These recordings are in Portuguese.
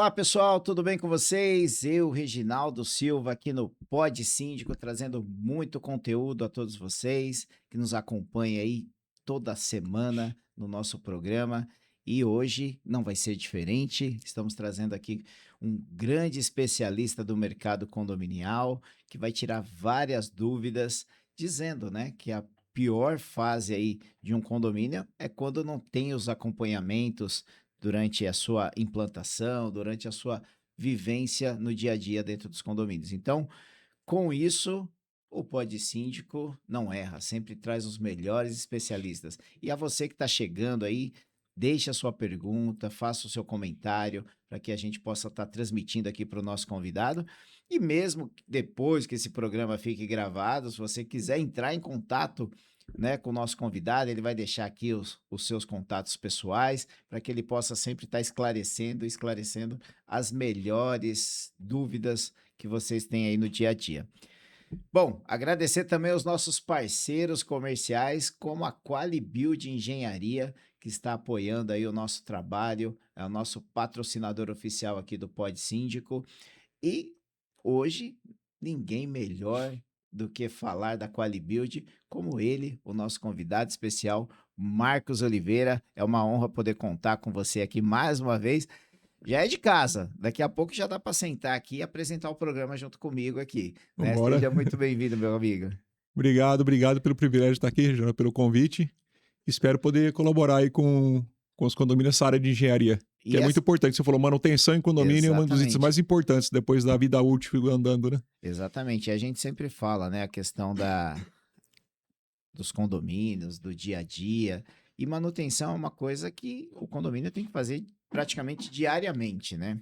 Olá, pessoal, tudo bem com vocês? Eu, Reginaldo Silva, aqui no Pod Síndico, trazendo muito conteúdo a todos vocês que nos acompanham aí toda semana no nosso programa. E hoje não vai ser diferente. Estamos trazendo aqui um grande especialista do mercado condominial que vai tirar várias dúvidas, dizendo, né, que a pior fase aí de um condomínio é quando não tem os acompanhamentos durante a sua implantação, durante a sua vivência no dia a dia dentro dos condomínios. Então, com isso, o Pod Síndico não erra, sempre traz os melhores especialistas. E a você que está chegando aí, deixe a sua pergunta, faça o seu comentário, para que a gente possa estar transmitindo aqui para o nosso convidado. E mesmo depois que esse programa fique gravado, se você quiser entrar em contato, né, com o nosso convidado, ele vai deixar aqui os seus contatos pessoais, para que ele possa sempre estar esclarecendo as melhores dúvidas que vocês têm aí no dia a dia. Bom, agradecer também aos nossos parceiros comerciais, como a Qualibuild Engenharia, que está apoiando aí o nosso trabalho, é o nosso patrocinador oficial aqui do Pod Síndico. E hoje, ninguém melhor do que falar da Qualibuild, como ele, o nosso convidado especial, Marcos Oliveira. É uma honra poder contar com você aqui mais uma vez. Já é de casa. Daqui a pouco já dá para sentar aqui e apresentar o programa junto comigo aqui, né? Vambora. Seja muito bem-vindo, meu amigo. Obrigado pelo privilégio de estar aqui, Regiano, pelo convite. Espero poder colaborar aí com os condomínios nessa área de engenharia, que E é muito essa... importante. Você falou, manutenção em condomínio é um dos itens Exatamente, mais importantes depois da vida útil andando, né? exatamente. E a gente sempre fala, né, a questão dos condomínios, do dia a dia. E manutenção é uma coisa que o condomínio tem que fazer praticamente diariamente, né?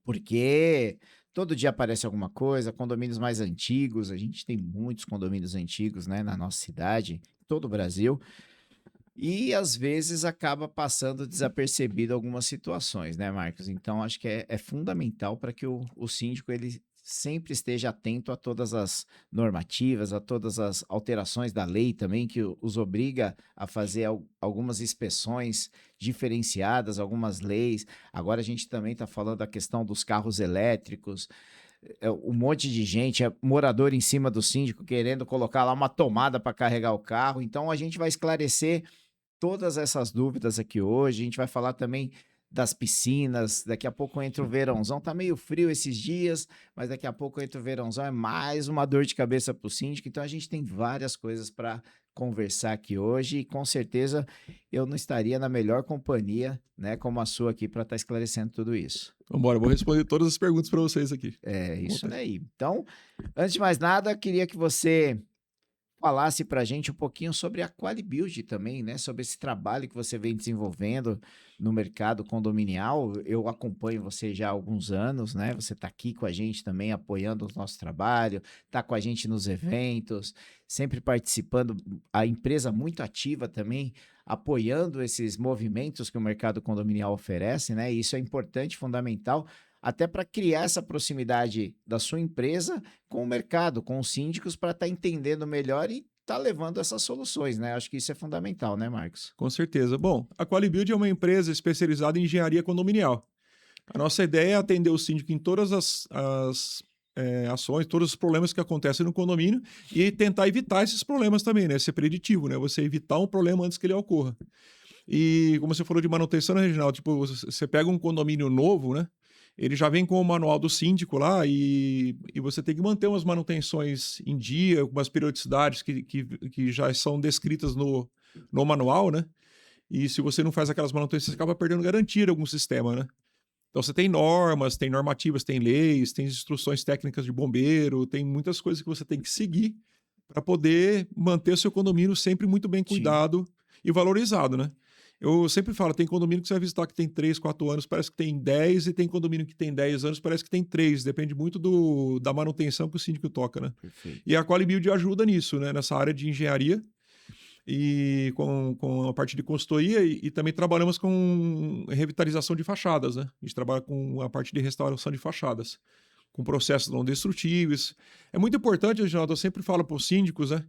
Porque todo dia aparece alguma coisa, condomínios mais antigos, a gente tem muitos condomínios antigos, né, na nossa cidade, em todo o Brasil, e às vezes acaba passando desapercebido algumas situações, né, Marcos? Então acho que é fundamental para que o síndico ele sempre esteja atento a todas as normativas, a todas as alterações da lei também, que os obriga a fazer algumas inspeções diferenciadas, algumas leis. Agora a gente também está falando da questão dos carros elétricos, um monte de gente, morador em cima do síndico, querendo colocar lá uma tomada para carregar o carro. Então a gente vai esclarecer todas essas dúvidas aqui hoje. A gente vai falar também das piscinas. Daqui a pouco entra o verãozão. Tá meio frio esses dias, mas daqui a pouco entra o verãozão. É mais uma dor de cabeça para o síndico. Então a gente tem várias coisas para conversar aqui hoje e com certeza eu não estaria na melhor companhia, né, como a sua aqui para estar esclarecendo tudo isso. Vambora, vou responder todas as perguntas para vocês aqui. É Com isso vontade. daí. Então, antes de mais nada, queria que você falasse para a gente um pouquinho sobre a Qualibuild também, né? Sobre esse trabalho que você vem desenvolvendo no mercado condominial. Eu acompanho você já há alguns anos, né? Você está aqui com a gente também, apoiando o nosso trabalho, está com a gente nos eventos, sempre participando. A empresa muito ativa também, apoiando esses movimentos que o mercado condominial oferece, né? E isso é importante, fundamental, até para criar essa proximidade da sua empresa com o mercado, com os síndicos, para estar entendendo melhor e estar levando essas soluções, né? Acho que isso é fundamental, né, Marcos? Com certeza. Bom, a Qualibuild é uma empresa especializada em engenharia condominial. A nossa ideia é atender o síndico em todas as ações, todos os problemas que acontecem no condomínio e tentar evitar esses problemas também, né? Ser preditivo, né? Você evitar um problema antes que ele ocorra. E como você falou de manutenção, né, Reginaldo? Tipo, você pega um condomínio novo, né? Ele já vem com o manual do síndico lá e você tem que manter umas manutenções em dia, algumas periodicidades que já são descritas no manual, né? E se você não faz aquelas manutenções, você acaba perdendo garantia de algum sistema, né? Então você tem normas, tem normativas, tem leis, tem instruções técnicas de bombeiro, tem muitas coisas que você tem que seguir para poder manter o seu condomínio sempre muito bem Sim. cuidado e valorizado, né? Eu sempre falo, tem condomínio que você vai visitar que tem 3, 4 anos, parece que tem 10, e tem condomínio que tem 10 anos, parece que tem 3. Depende muito da manutenção que o síndico toca, né? E Perfeito. a Qualibuild ajuda nisso, né? Nessa área de engenharia e com a parte de consultoria e também trabalhamos com revitalização de fachadas, né? A gente trabalha com a parte de restauração de fachadas, com processos não destrutíveis. É muito importante, Reginaldo, eu sempre falo para os síndicos, né?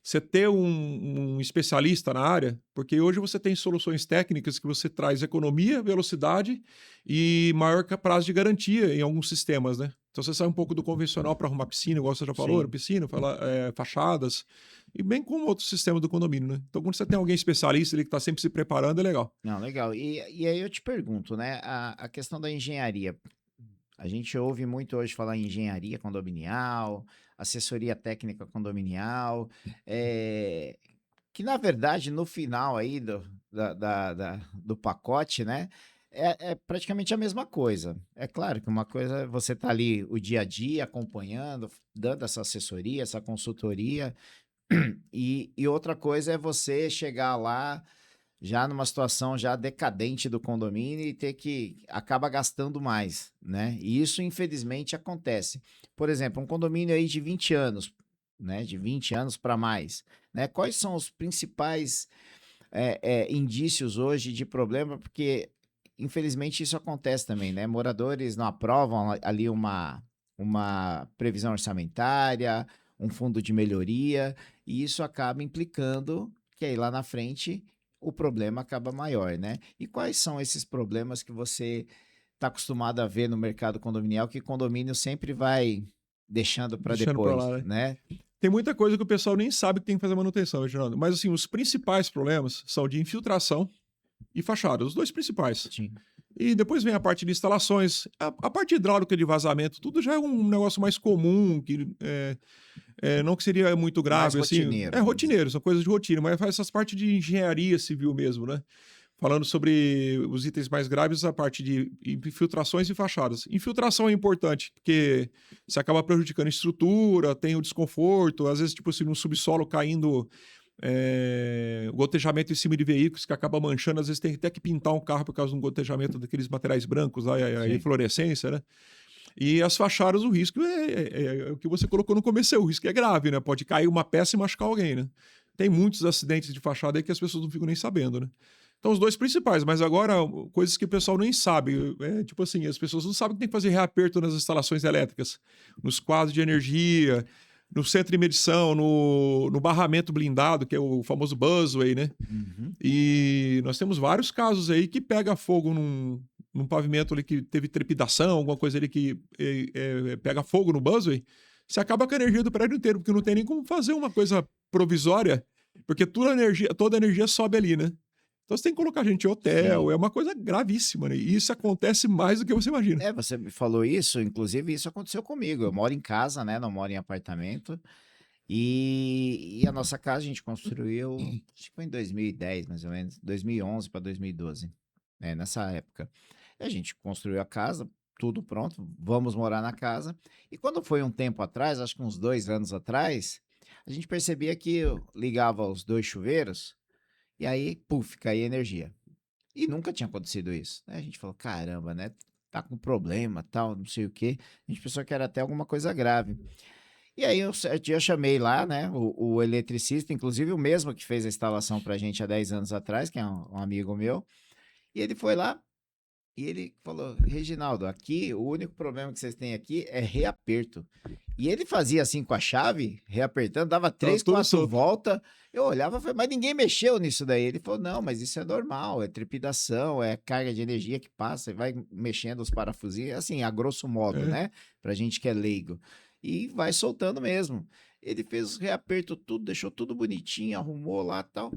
você ter um especialista na área, porque hoje você tem soluções técnicas que você traz economia, velocidade e maior prazo de garantia em alguns sistemas, né? Então você sai um pouco do convencional para arrumar piscina, igual você já falou, Sim. piscina, fachadas, e bem como outros sistemas do condomínio, né? Então quando você tem alguém especialista ali que está sempre se preparando, é legal. Não, legal. E aí eu te pergunto, né? A questão da engenharia. A gente ouve muito hoje falar em engenharia condominial, assessoria técnica condominial, que na verdade no final aí do pacote, né, é praticamente a mesma coisa. É claro que uma coisa é você tá ali o dia a dia acompanhando, dando essa assessoria, essa consultoria, e outra coisa é você chegar lá já numa situação já decadente do condomínio e ter que acaba gastando mais, né? E isso infelizmente acontece. Por exemplo, um condomínio aí de 20 anos, né? De 20 anos para mais, né? Quais são os principais indícios hoje de problema? Porque infelizmente isso acontece também, né? Moradores não aprovam ali uma previsão orçamentária, um fundo de melhoria, e isso acaba implicando que aí lá na frente o problema acaba maior, né? E quais são esses problemas que você está acostumado a ver no mercado condominial, que condomínio sempre vai deixando para Deixando para depois, lá, né? né? Tem muita coisa que o pessoal nem sabe que tem que fazer manutenção, Geraldo. Mas assim, os principais problemas são de infiltração e fachada, os dois principais. Sim. E depois vem a parte de instalações, a parte hidráulica de vazamento, tudo já é um negócio mais comum, que não que seria muito Mais grave, assim, rotineiro, é vamos dizer. rotineiro, são coisas de rotina, mas faz essas partes de engenharia civil mesmo, né? Falando sobre os itens mais graves, a parte de infiltrações e fachadas. Infiltração é importante, porque você acaba prejudicando a estrutura, tem o desconforto, às vezes, tipo assim, no subsolo caindo gotejamento em cima de veículos que acaba manchando, às vezes tem até que pintar um carro por causa de um gotejamento daqueles materiais brancos lá, a Sim. eflorescência, né? E as fachadas, o risco é o que você colocou no começo, o risco é grave, né? Pode cair uma peça e machucar alguém, né? Tem muitos acidentes de fachada aí que as pessoas não ficam nem sabendo, né? Então, os dois principais, mas agora, coisas que o pessoal nem sabe. Tipo assim, as pessoas não sabem que tem que fazer reaperto nas instalações elétricas, nos quadros de energia, no centro de medição, no barramento blindado, que é o famoso busway, né? Uhum. E nós temos vários casos aí que pega fogo num pavimento ali que teve trepidação, alguma coisa ali que pega fogo no busway, você acaba com a energia do prédio inteiro, porque não tem nem como fazer uma coisa provisória, porque toda a energia sobe ali, né? Então você tem que colocar gente em hotel, Sim. é uma coisa gravíssima, né? E isso acontece mais do que você imagina. Você me falou isso, inclusive isso aconteceu comigo. Eu moro em casa, né? Não moro em apartamento. E a nossa casa a gente construiu, acho que foi em 2010, mais ou menos, 2011 para 2012, né? Nessa época. E a gente construiu a casa, tudo pronto, vamos morar na casa. E quando foi um tempo atrás, acho que uns 2 anos atrás, a gente percebia que eu ligava os dois chuveiros e aí, puf, caía energia. E nunca tinha acontecido isso, né? A gente falou, caramba, né? Tá com problema, tal, não sei o quê. A gente pensou que era até alguma coisa grave. E aí, certo dia eu chamei lá, né, o eletricista, inclusive o mesmo que fez a instalação pra gente há 10 anos atrás, que é um amigo meu. E ele foi lá e ele falou, Reginaldo, aqui o único problema que vocês têm aqui é reaperto. E ele fazia assim com a chave, reapertando, dava Tá três, tudo quatro solto. voltas. Eu olhava e falei, mas ninguém mexeu nisso daí. Ele falou, não, mas isso é normal, é trepidação, é carga de energia que passa, e vai mexendo os parafusinhos, assim, a grosso modo, É. né? Pra gente que é leigo. E vai soltando mesmo. Ele fez os reaperto tudo, deixou tudo bonitinho, arrumou lá e tal.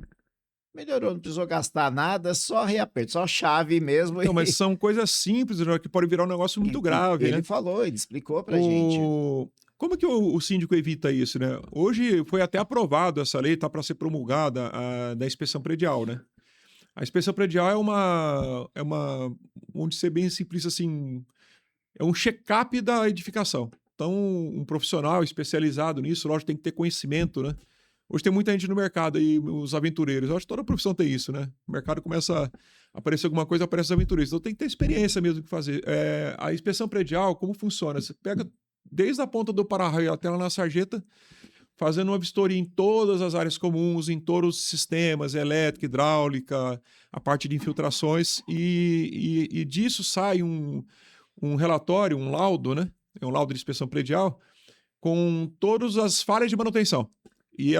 Melhorou, não precisou gastar nada, só reaperto, só chave mesmo. Então, mas são coisas simples, né, que pode virar um negócio muito grave, Ele né? falou, ele explicou pra gente. O... Como que o síndico evita isso, né? Hoje foi até aprovado essa lei, tá para ser promulgada, da inspeção predial, né? A inspeção predial vamos ser bem simplista assim, é um check-up da edificação. Então, um profissional especializado nisso, lógico, tem que ter conhecimento, né? Hoje tem muita gente no mercado aí, os aventureiros. Eu acho que toda profissão tem isso, né? O mercado começa a aparecer alguma coisa, aparece os aventureiros. Então tem que ter experiência mesmo do que fazer. A inspeção predial, como funciona? Você pega desde a ponta do para-raio até lá na sarjeta, fazendo uma vistoria em todas as áreas comuns, em todos os sistemas, elétrica, hidráulica, a parte de infiltrações, e disso sai um relatório, um laudo, né? É um laudo de inspeção predial, com todas as falhas de manutenção. E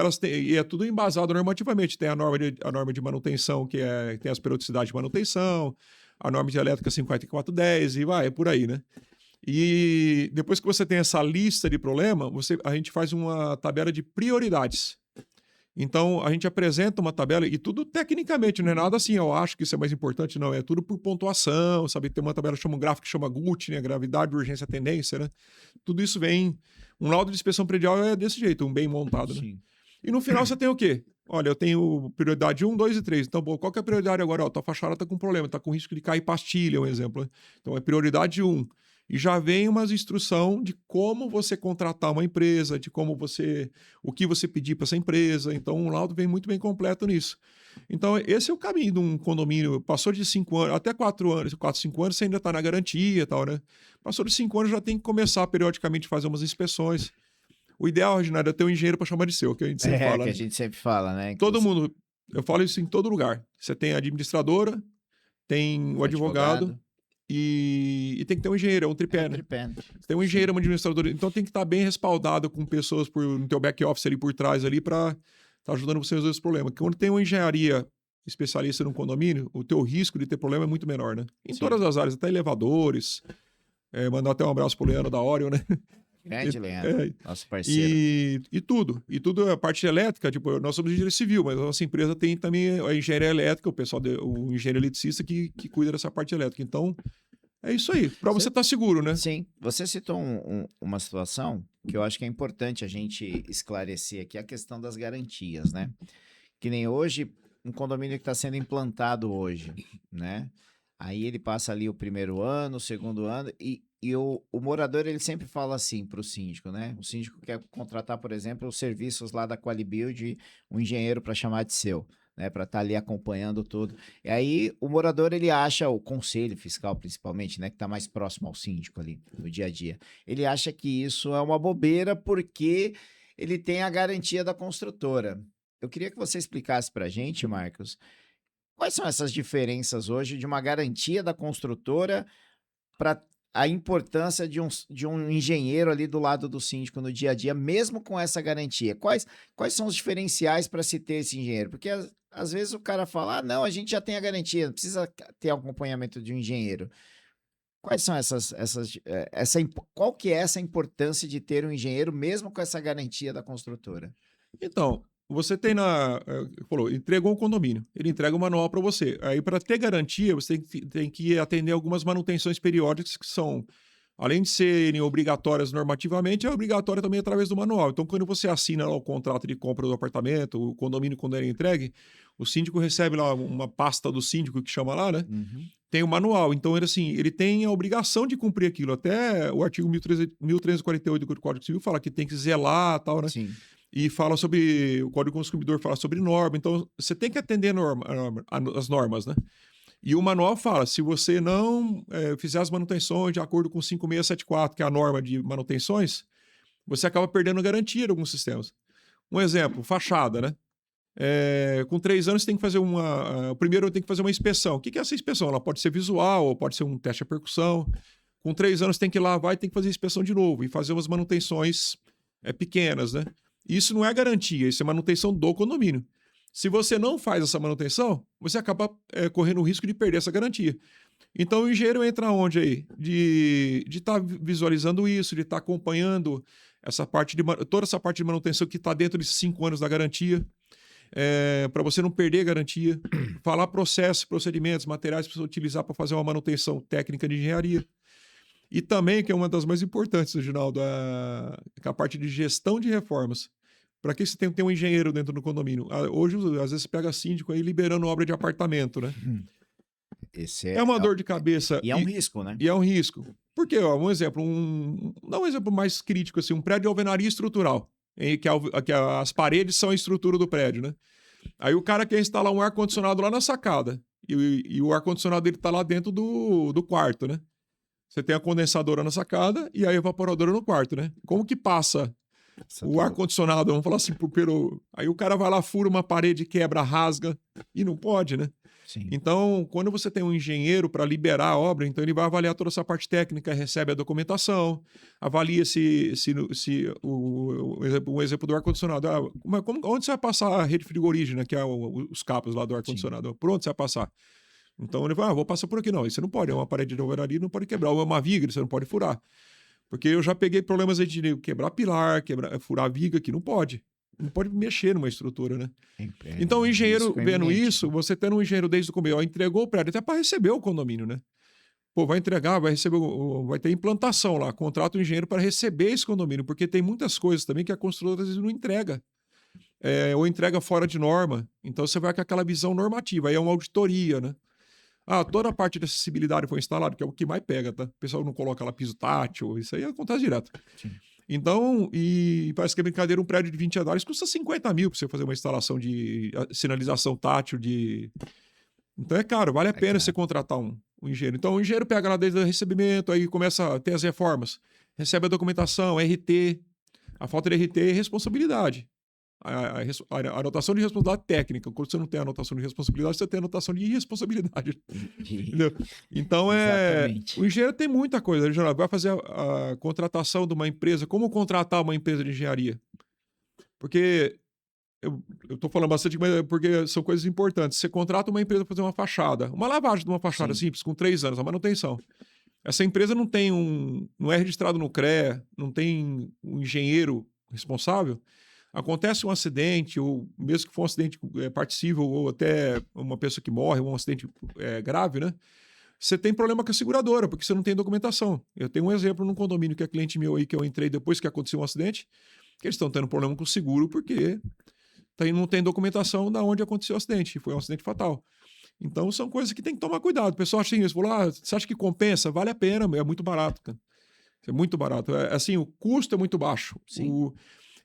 é tudo embasado normativamente. Tem a norma de manutenção, tem as periodicidades de manutenção, a norma de elétrica 5410 e vai, é por aí, né? E depois que você tem essa lista de problema, a gente faz uma tabela de prioridades. Então, a gente apresenta uma tabela, e tudo tecnicamente, não é nada assim, eu acho que isso é mais importante, não. É tudo por pontuação, sabe? Tem uma tabela, um gráfico que chama GUT, né? Gravidade, urgência, tendência, né? Tudo isso vem... Um laudo de inspeção predial é desse jeito, bem montado, né? Sim. E no final você tem o quê? Olha, eu tenho prioridade 1, 2 e 3. Então, bom, qual que é a prioridade agora? Ó, tua fachada tá com problema, tá com risco de cair pastilha, um exemplo, né? Então, é prioridade 1. E já vem umas instrução de como você contratar uma empresa, o que você pedir para essa empresa. Então, o laudo vem muito bem completo nisso. Então, esse é o caminho de um condomínio. Passou de 5 anos, até 4 anos, 4, 5 anos, você ainda está na garantia e tal, né? Passou de 5 anos, já tem que começar periodicamente a fazer umas inspeções. O ideal, Reginaldo, é ter um engenheiro para chamar de seu, que a gente sempre fala. Que né? a gente sempre fala, né? Todo mundo, eu falo isso em todo lugar. Você tem a administradora, tem o advogado. E tem que ter um engenheiro, é um tripé, né? Você tem um engenheiro, um administrador, então tem que estar bem respaldado com pessoas no teu back office ali por trás ali para estar ajudando você a resolver esse problema. Porque quando tem uma engenharia especialista num condomínio, o teu risco de ter problema é muito menor, né? Em todas as áreas, até elevadores. Mandar até um abraço pro Leandro da Orion, né? Grande Leandro, nosso parceiro. E tudo, a parte elétrica, tipo, nós somos engenharia civil, mas a nossa empresa tem também a engenharia elétrica, o engenheiro eletricista que cuida dessa parte elétrica. Então, é isso aí, para você estar seguro, né? Sim, você citou uma situação que eu acho que é importante a gente esclarecer aqui, a questão das garantias, né? Que nem hoje, um condomínio que está sendo implantado hoje, né? Aí ele passa ali o primeiro ano, o segundo ano, e o morador, ele sempre fala assim para o síndico, né? O síndico quer contratar, por exemplo, os serviços lá da Qualibuild, um engenheiro para chamar de seu, né? Para estar ali acompanhando tudo. E aí o morador, ele acha, o conselho fiscal principalmente, né? Que está mais próximo ao síndico ali, no dia a dia. Ele acha que isso é uma bobeira porque ele tem a garantia da construtora. Eu queria que você explicasse para a gente, Marcos, quais são essas diferenças hoje de uma garantia da construtora para a importância de um engenheiro ali do lado do síndico no dia a dia, mesmo com essa garantia? Quais são os diferenciais para se ter esse engenheiro? Porque às vezes o cara fala, não, a gente já tem a garantia, não precisa ter acompanhamento de um engenheiro. Quais são qual que é essa importância de ter um engenheiro mesmo com essa garantia da construtora? Então, você falou, entregou um condomínio, ele entrega o manual para você. Aí, para ter garantia, você tem que atender algumas manutenções periódicas que são, além de serem obrigatórias normativamente, é obrigatória também através do manual. Então, quando você assina lá o contrato de compra do apartamento, o condomínio, quando ele é entregue, o síndico recebe lá uma pasta do síndico que chama lá, né? Uhum. Tem o manual. Então, ele tem a obrigação de cumprir aquilo. Até o artigo 1348 do Código Civil fala que tem que zelar e tal, né? Sim. E fala sobre, o Código Consumidor fala sobre norma, então você tem que atender as normas, né? E o manual fala, se você não fizer as manutenções de acordo com 5674, que é a norma de manutenções, você acaba perdendo a garantia de alguns sistemas. Um exemplo, fachada, né? Com 3 anos você tem que fazer primeiro tem que fazer uma inspeção. O que é essa inspeção? Ela pode ser visual, ou pode ser um teste de percussão. Com 3 anos tem que lavar e tem que fazer inspeção de novo, e fazer umas manutenções pequenas, né? Isso não é garantia, isso é manutenção do condomínio. Se você não faz essa manutenção, você acaba correndo o risco de perder essa garantia. Então o engenheiro entra onde aí? De estar visualizando isso, de estar acompanhando toda essa parte de manutenção que está dentro desses 5 anos da garantia, para você não perder a garantia, falar processos, procedimentos, materiais para você utilizar para fazer uma manutenção técnica de engenharia. E também, que é uma das mais importantes, Reginaldo, a parte de gestão de reformas. Para que você tem um engenheiro dentro do condomínio? Hoje, às vezes, você pega síndico aí liberando obra de apartamento, né? Esse uma dor de cabeça. E é um risco, né? E é um risco. Por quê? Um exemplo, dá um exemplo mais crítico, assim, um prédio de alvenaria estrutural, que as paredes são a estrutura do prédio, né? Aí o cara quer instalar um ar-condicionado lá na sacada. E o ar-condicionado dele está lá dentro do quarto, né? Você tem a condensadora na sacada e a evaporadora no quarto, né? Como que passa o ar-condicionado? Vamos falar assim, Aí o cara vai lá, fura uma parede, quebra, rasga, e não pode, né? Sim. Então, quando você tem um engenheiro para liberar a obra, então ele vai avaliar toda essa parte técnica, recebe a documentação, avalia um exemplo do ar-condicionado. Onde você vai passar a rede frigorígena, que é os cabos lá do Sim. ar-condicionado? Por onde você vai passar? Então ele vai, vou passar por aqui. Não, isso não pode, é uma parede de alvenaria, não pode quebrar. Ou é uma viga, você não pode furar. Porque eu já peguei problemas aí de quebrar pilar, furar viga, que não pode. Não pode mexer numa estrutura, né? Então, o engenheiro Risco vendo iminente, isso, né? você tendo um engenheiro desde o começo, ó, entregou o prédio até para receber o condomínio, né? Pô, vai entregar, vai receber, vai ter implantação lá, contrata o engenheiro para receber esse condomínio, porque tem muitas coisas também que a construtora às vezes não entrega, ou entrega fora de norma. Então, você vai com aquela visão normativa, aí é uma auditoria, né? Ah, toda a parte de acessibilidade foi instalada, que é o que mais pega, tá? O pessoal não coloca lá piso tátil, isso aí acontece direto. Sim. Então, e parece que é brincadeira, um prédio de 20 andares custa 50 mil para você fazer uma instalação de sinalização tátil de. Então é caro, vale a É pena você caro. contratar um engenheiro. Então o engenheiro pega lá desde o recebimento, aí começa a ter as reformas, recebe a documentação, RT, a falta de RT é responsabilidade. A anotação de responsabilidade técnica. Quando você não tem anotação de responsabilidade, você tem anotação de irresponsabilidade. E- Entendeu? Então, o Exatamente. engenheiro tem muita coisa. Ele já vai fazer a contratação de uma empresa. Como contratar uma empresa de engenharia? Porque eu estou falando bastante, mas porque são coisas importantes. Você contrata uma empresa para fazer uma fachada, uma lavagem de uma fachada Sim. simples, com 3 anos, a manutenção. Essa empresa não é registrado no CREA, não tem um engenheiro responsável. Acontece um acidente, ou mesmo que for um acidente particível, ou até uma pessoa que morre, um acidente grave, né? Você tem problema com a seguradora, porque você não tem documentação. Eu tenho um exemplo num condomínio que é cliente meu aí, que eu entrei depois que aconteceu um acidente, que eles estão tendo problema com o seguro, porque não tem documentação da onde aconteceu o acidente. Foi um acidente fatal. Então são coisas que tem que tomar cuidado. O pessoal acha assim, falou, você acha que compensa? Vale a pena, é muito barato, cara. É muito barato. Assim, o custo é muito baixo. Sim.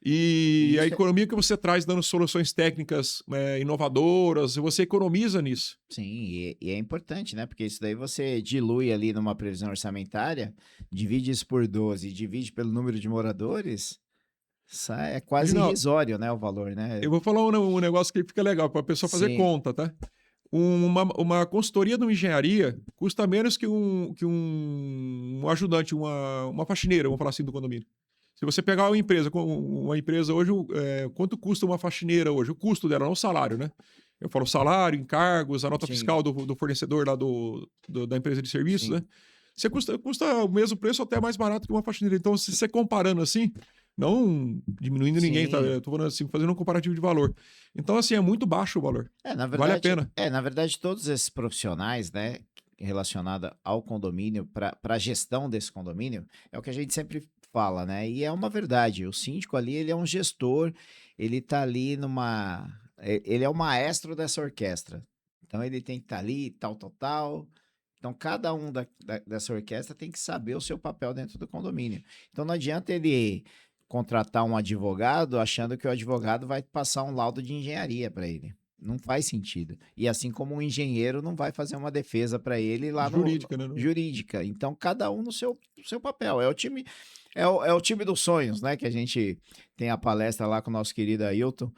E E a isso é, economia que você traz dando soluções técnicas inovadoras, você economiza nisso. sim, e é importante, né? Porque isso daí você dilui ali numa previsão orçamentária, divide isso por 12, divide pelo número de moradores, é quase Reginaldo, irrisório, né? O valor, né? eu vou falar um negócio que fica legal para a pessoa fazer Sim, conta, tá? Uma consultoria de uma engenharia custa menos que um ajudante, uma faxineira, vamos falar assim, do condomínio. Se você pegar uma empresa hoje, quanto custa uma faxineira hoje? O custo dela, não o salário, né? Eu falo salário, encargos, a nota sim, fiscal do fornecedor lá da empresa de serviços, sim. né? Você custa o mesmo preço ou até mais barato que uma faxineira. Então, se você comparando assim, não diminuindo ninguém, tá? Sim. Eu tô falando assim, fazendo um comparativo de valor. Então, assim, é muito baixo o valor. Vale a pena. Na verdade, todos esses profissionais, né, relacionados ao condomínio, para a gestão desse condomínio, é o que a gente sempre fala, né? E é uma verdade. O síndico ali, ele é um gestor, ele tá ali ele é o maestro dessa orquestra. Então ele tem que estar ali, tal, tal, tal. Então cada um dessa orquestra tem que saber o seu papel dentro do condomínio. Então não adianta ele contratar um advogado achando que o advogado vai passar um laudo de engenharia para ele. Não faz sentido. E assim como um engenheiro não vai fazer uma defesa para ele lá no Jurídica, né? jurídica. Então, cada um no seu papel. É o time, é o time dos sonhos, né? Que a gente tem a palestra lá com o nosso querido Ailton.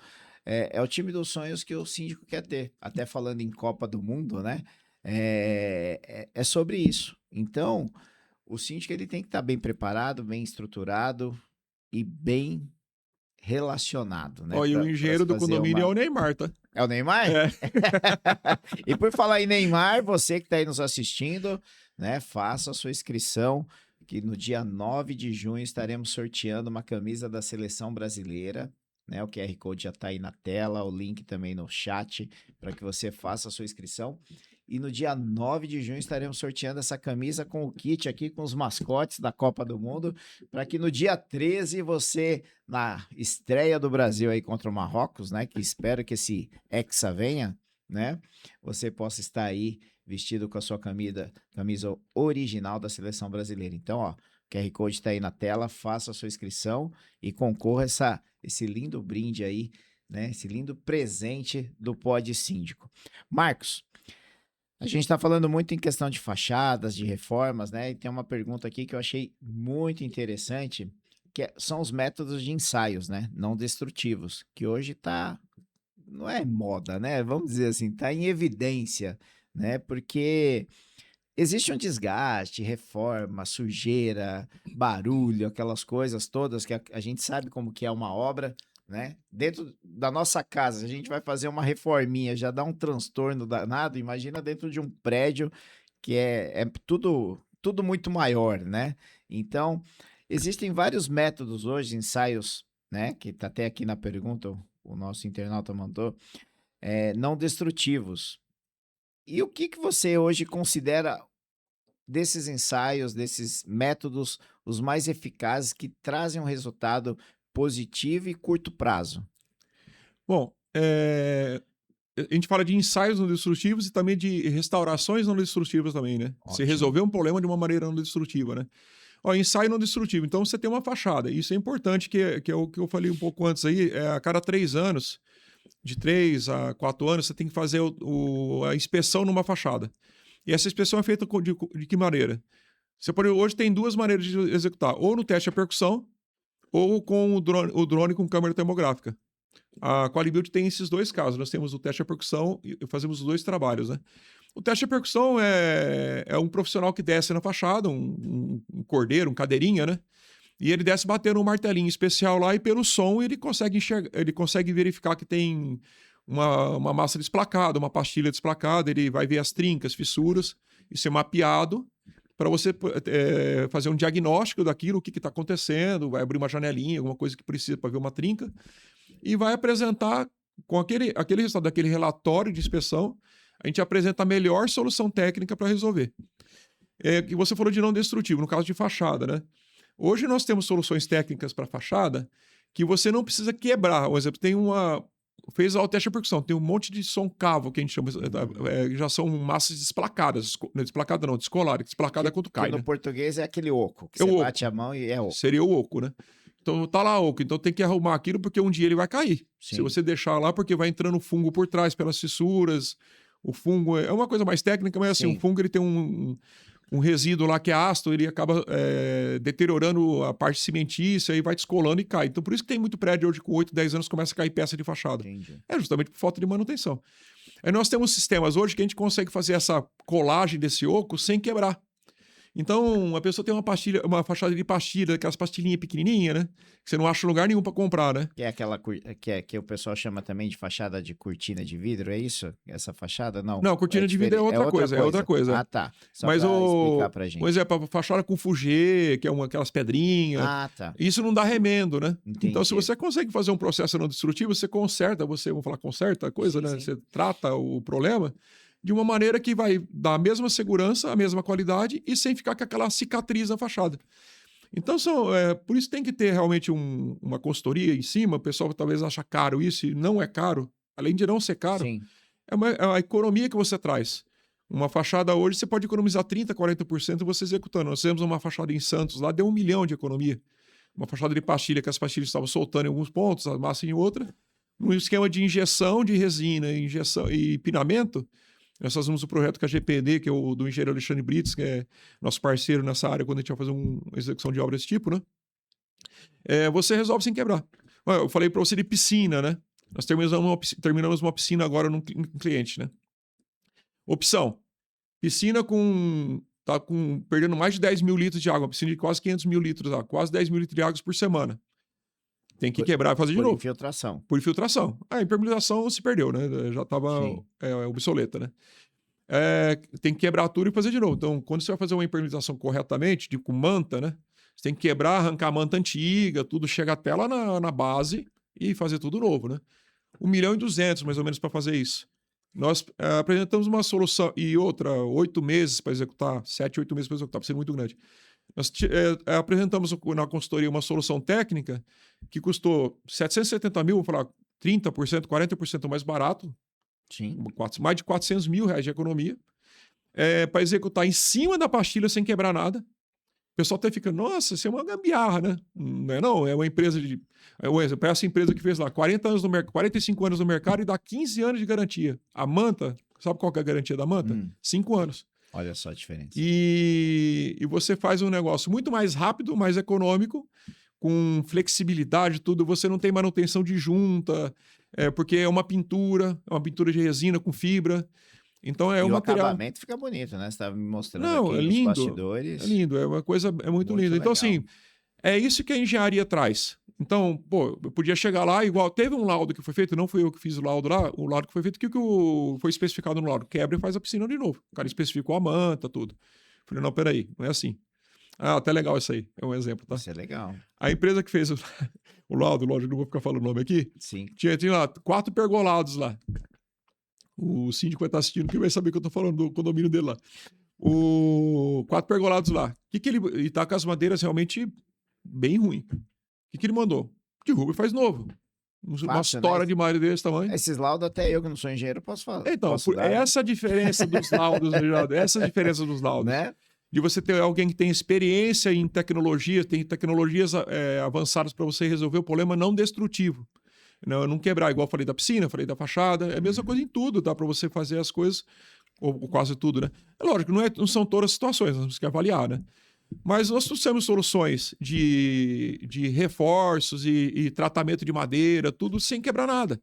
É o time dos sonhos que o síndico quer ter. Até falando em Copa do Mundo, né? É sobre isso. Então, o síndico ele tem que estar bem preparado, bem estruturado e bem relacionado, né? Ó, e o Para engenheiro se do fazer condomínio é uma. o Neymar, tá? É o Neymar? É. E por falar em Neymar, você que está aí nos assistindo, né? Faça a sua inscrição, que no dia 9 de junho estaremos sorteando uma camisa da seleção brasileira. Né, o QR Code já está aí na tela, o link também no chat para que você faça a sua inscrição. E no dia 9 de junho estaremos sorteando essa camisa com o kit aqui, com os mascotes da Copa do Mundo, para que no dia 13 você, na estreia do Brasil aí contra o Marrocos, né? Que espero que esse Hexa venha, né? Você possa estar aí vestido com a sua camisa original da seleção brasileira. Então, ó, o QR Code está aí na tela, faça a sua inscrição e concorra a esse lindo brinde aí, né? Esse lindo presente do Pod Síndico. Marcos, a gente está falando muito em questão de fachadas, de reformas, né? E tem uma pergunta aqui que eu achei muito interessante, são os métodos de ensaios, né? Não destrutivos, que hoje está não é moda, né? Vamos dizer assim, está em evidência, né? Porque existe um desgaste, reforma, sujeira, barulho, aquelas coisas todas que a gente sabe como que é uma obra, né? Dentro da nossa casa, a gente vai fazer uma reforminha, já dá um transtorno danado. Imagina dentro de um prédio que é tudo muito maior, né? Então, existem vários métodos hoje, ensaios, né? Que tá até aqui na pergunta, o nosso internauta mandou, não destrutivos. E o que que você hoje considera desses ensaios, desses métodos, os mais eficazes que trazem um resultado positivo e curto prazo? Bom, a gente fala de ensaios não destrutivos e também de restaurações não destrutivas também, né? Você Ótimo. resolver um problema de uma maneira não destrutiva, né? Ó, ensaio não destrutivo. Então, você tem uma fachada. Isso é importante, que é o que eu falei um pouco antes aí. A cada 3 anos, de 3 a 4 anos, você tem que fazer a inspeção numa fachada. E essa inspeção é feita de que maneira? Hoje tem duas maneiras de executar. Ou no teste a percussão, ou com o drone com câmera termográfica. A Qualibuild tem esses dois casos. Nós temos o teste a percussão e fazemos os dois trabalhos, né? O teste a percussão é um profissional que desce na fachada, um cordeiro, um cadeirinha, né? E ele desce batendo um martelinho especial lá e pelo som ele consegue enxergar, ele consegue verificar que tem uma massa desplacada, uma pastilha desplacada, ele vai ver as trincas, fissuras, isso é mapeado para você fazer um diagnóstico daquilo, o que está acontecendo, vai abrir uma janelinha, alguma coisa que precisa para ver uma trinca, e vai apresentar com aquele resultado daquele relatório de inspeção, a gente apresenta a melhor solução técnica para resolver. Que você falou de não destrutivo, no caso de fachada, né? Hoje nós temos soluções técnicas para fachada que você não precisa quebrar. Por exemplo, fez a teste de percussão, tem um monte de som cavo, que a gente chama, já são massas desplacadas, desplacada não, descolada, desplacada é quando Que cai, no né? português é aquele oco, que É você o bate oco, a mão e é oco. seria o oco, né? Então tá lá oco, então tem que arrumar aquilo porque um dia ele vai cair. Se Sim, você deixar lá, porque vai entrando fungo por trás, pelas fissuras, o fungo é uma coisa mais técnica, mas assim, o sim, fungo ele tem um resíduo lá que é ácido, ele acaba deteriorando a parte cimentícia e vai descolando e cai. Então, por isso que tem muito prédio hoje com 8, 10 anos começa a cair peça de fachada. entendi. É justamente por falta de manutenção. Aí nós temos sistemas hoje que a gente consegue fazer essa colagem desse oco sem quebrar. Então, a pessoa tem uma fachada de pastilha, aquelas pastilhinhas pequenininhas, né? Que você não acha lugar nenhum para comprar, né? Que é aquela que o pessoal chama também de fachada de cortina de vidro, é isso? Essa fachada? Não, Não, cortina de vidro é diferente. outra coisa, é outra coisa. Ah, tá. Só Mas para explicar pra por gente. exemplo, a fachada com fugê, que é aquelas pedrinhas, Ah, tá. isso não dá remendo, né? Então, se Entendi. você consegue fazer um processo não destrutivo, você conserta, vamos falar conserta a coisa, Sim, né? sim. Você trata o problema de uma maneira que vai dar a mesma segurança, a mesma qualidade e sem ficar com aquela cicatriz na fachada. Então, por isso tem que ter realmente uma consultoria em cima. O pessoal talvez acha caro isso e não é caro. Além de não ser caro, Sim, é uma economia que você traz. Uma fachada hoje, você pode economizar 30%, 40% você executando. Nós fizemos uma fachada em Santos lá, deu 1 milhão de economia. Uma fachada de pastilha, que as pastilhas estavam soltando em alguns pontos, a massa em outra. Um esquema de injeção de resina, injeção e pinamento. Nós fazemos o projeto com a GPD, que é o do engenheiro Alexandre Brits, que é nosso parceiro nessa área, quando a gente vai fazer uma execução de obra desse tipo, né? Você resolve sem quebrar. Eu falei para você de piscina, né? Nós terminamos uma piscina agora num cliente, né? Opção: piscina tá perdendo mais de 10 mil litros de água, uma piscina de quase 500 mil litros, quase 10 mil litros de água por semana. Tem que por, quebrar e fazer de por novo, infiltração. por infiltração. A impermeabilização se perdeu, né? Já estava Sim, obsoleta, né? Tem que quebrar tudo e fazer de novo. Então, quando você vai fazer uma impermeabilização corretamente, com manta, né? Você tem que quebrar, arrancar a manta antiga, tudo chega até lá na base e fazer tudo novo, né? 1.200.000, mais ou menos, para fazer isso. Nós apresentamos uma solução e outra, 8 meses para executar, 7, 8 meses para executar, para ser muito grande. Nós apresentamos na consultoria uma solução técnica que custou 770 mil, vamos falar 30%, 40% mais barato, sim. mais de 400 mil reais de economia, para executar em cima da pastilha sem quebrar nada. O pessoal até fica, nossa, isso é uma gambiarra, né? Não é, não, é uma empresa de. Essa empresa que fez lá 40 anos no mercado, 45 anos no mercado e dá 15 anos de garantia. A Manta, sabe qual que é a garantia da Manta? 5 anos. Olha só a diferença. E você faz um negócio muito mais rápido, mais econômico, com flexibilidade, tudo. Você não tem manutenção de junta, porque é uma pintura de resina com fibra. Então é E um o material. acabamento fica bonito, né? Você estava me mostrando Não, é aqui os lindo. É bastidores. lindo, é uma coisa, é muito Muito lindo. Então, legal. assim, é isso que a engenharia traz. Então, pô, eu podia chegar lá igual. Teve um laudo que foi feito, não fui eu que fiz o laudo lá. O laudo que foi feito, foi especificado no laudo? Quebra e faz a piscina de novo. O cara especificou a manta, tudo. Falei, não, peraí, não é assim. Ah, até legal isso aí. É um exemplo, tá? Isso é legal. A empresa que fez o laudo, lógico, não vou ficar falando o nome aqui, Sim. tinha lá 4 pergolados lá. O síndico vai estar assistindo, que vai saber que eu tô falando do condomínio dele lá. 4 pergolados lá. Que ele. E tá com as madeiras realmente bem ruim. O que ele mandou? Derruba e faz novo. Uma Fácil, né? tora de madeira desse tamanho. Esses laudos, até eu que não sou engenheiro, posso falar. Então, Posso dar, né? essa diferença dos laudos, Reginaldo, essa diferença dos laudos. Né? De você ter alguém que tem experiência em tecnologia, tem tecnologias avançadas para você resolver o problema não destrutivo. Não quebrar, igual eu falei da piscina, falei da fachada, é a mesma coisa em tudo, dá para você fazer as coisas, ou quase tudo, né? É lógico, não são todas as situações, nós temos que avaliar, né? Mas nós trouxemos soluções de reforços e tratamento de madeira, tudo sem quebrar nada.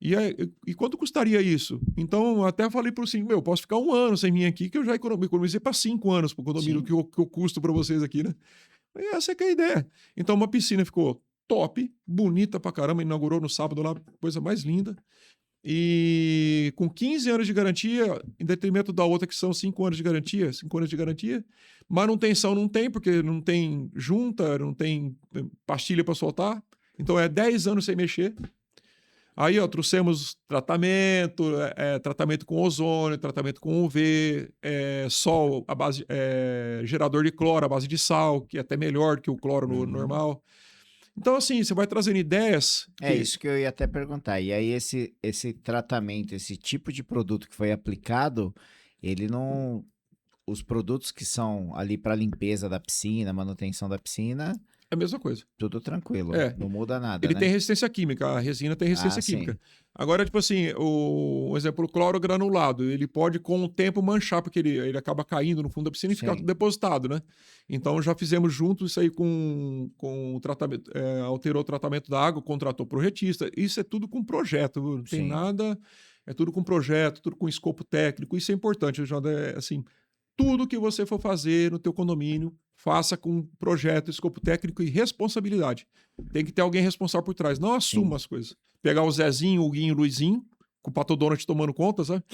E quanto custaria isso? Então, até falei para o síndico, posso ficar 1 ano sem vir aqui, que eu já economizei para 5 anos para o condomínio, que eu custo para vocês aqui, né? E essa é que é a ideia. Então, uma piscina ficou top, bonita pra caramba, inaugurou no sábado lá, coisa mais linda. E com 15 anos de garantia, em detrimento da outra que são 5 anos de garantia, 5 anos de garantia. Manutenção não tem, porque não tem junta, não tem pastilha para soltar. Então é 10 anos sem mexer. Aí, ó, trouxemos tratamento com ozônio, tratamento com UV, sol, a base, gerador de cloro, à base de sal, que é até melhor que o cloro normal. Então, assim, você vai trazendo ideias. É isso que eu ia até perguntar. E aí, esse tratamento, esse tipo de produto que foi aplicado, ele não. Os produtos que são ali para limpeza da piscina, manutenção da piscina, É a mesma coisa. tudo tranquilo. Não muda nada. Ele né? tem resistência química, a resina tem resistência química. Sim. Agora, tipo assim, o exemplo, o cloro granulado, ele pode com o tempo manchar, porque ele acaba caindo no fundo da piscina e fica depositado, né? Então já fizemos junto isso aí com o tratamento, alterou o tratamento da água, contratou projetista. Isso é tudo com projeto, não tem nada, é tudo com projeto, tudo com escopo técnico. Isso é importante, já assim, tudo que você for fazer no teu condomínio, faça com projeto, escopo técnico e responsabilidade. Tem que ter alguém responsável por trás. Não assuma as coisas. Pegar o Zezinho, o Guinho, o Luizinho, com o Pato Donald tomando conta, sabe?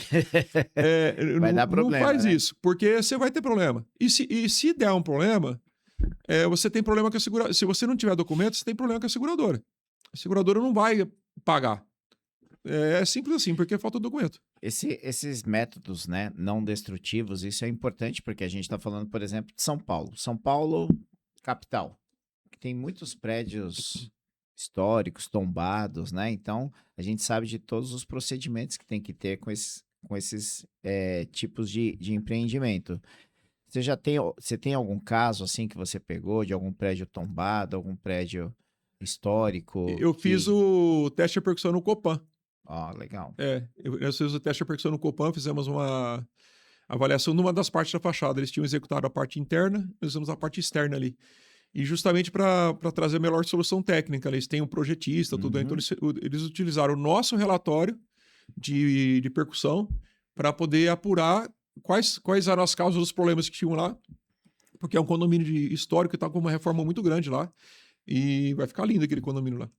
Vai dar problema. Não faz né? isso, porque você vai ter problema. E se der um problema, você tem problema com a seguradora. Se você não tiver documento, você tem problema com a seguradora. A seguradora não vai pagar. É simples assim, porque falta documento. Esses métodos, né, não destrutivos, isso é importante porque a gente está falando, por exemplo, de São Paulo. São Paulo, capital, que tem muitos prédios históricos, tombados, né? Então, a gente sabe de todos os procedimentos que tem que ter com esses tipos de empreendimento. Você tem algum caso, assim, que você pegou de algum prédio tombado, algum prédio histórico? Eu fiz o teste de percussão no Copan. Legal. Eu fiz o teste de percussão no Copan, fizemos uma avaliação numa das partes da fachada. Eles tinham executado a parte interna, nós fizemos a parte externa ali. E justamente para trazer a melhor solução técnica. Eles têm um projetista, tudo. Então, eles utilizaram o nosso relatório de percussão para poder apurar quais eram as causas dos problemas que tinham lá. Porque é um condomínio histórico que está com uma reforma muito grande lá. E vai ficar lindo aquele condomínio lá.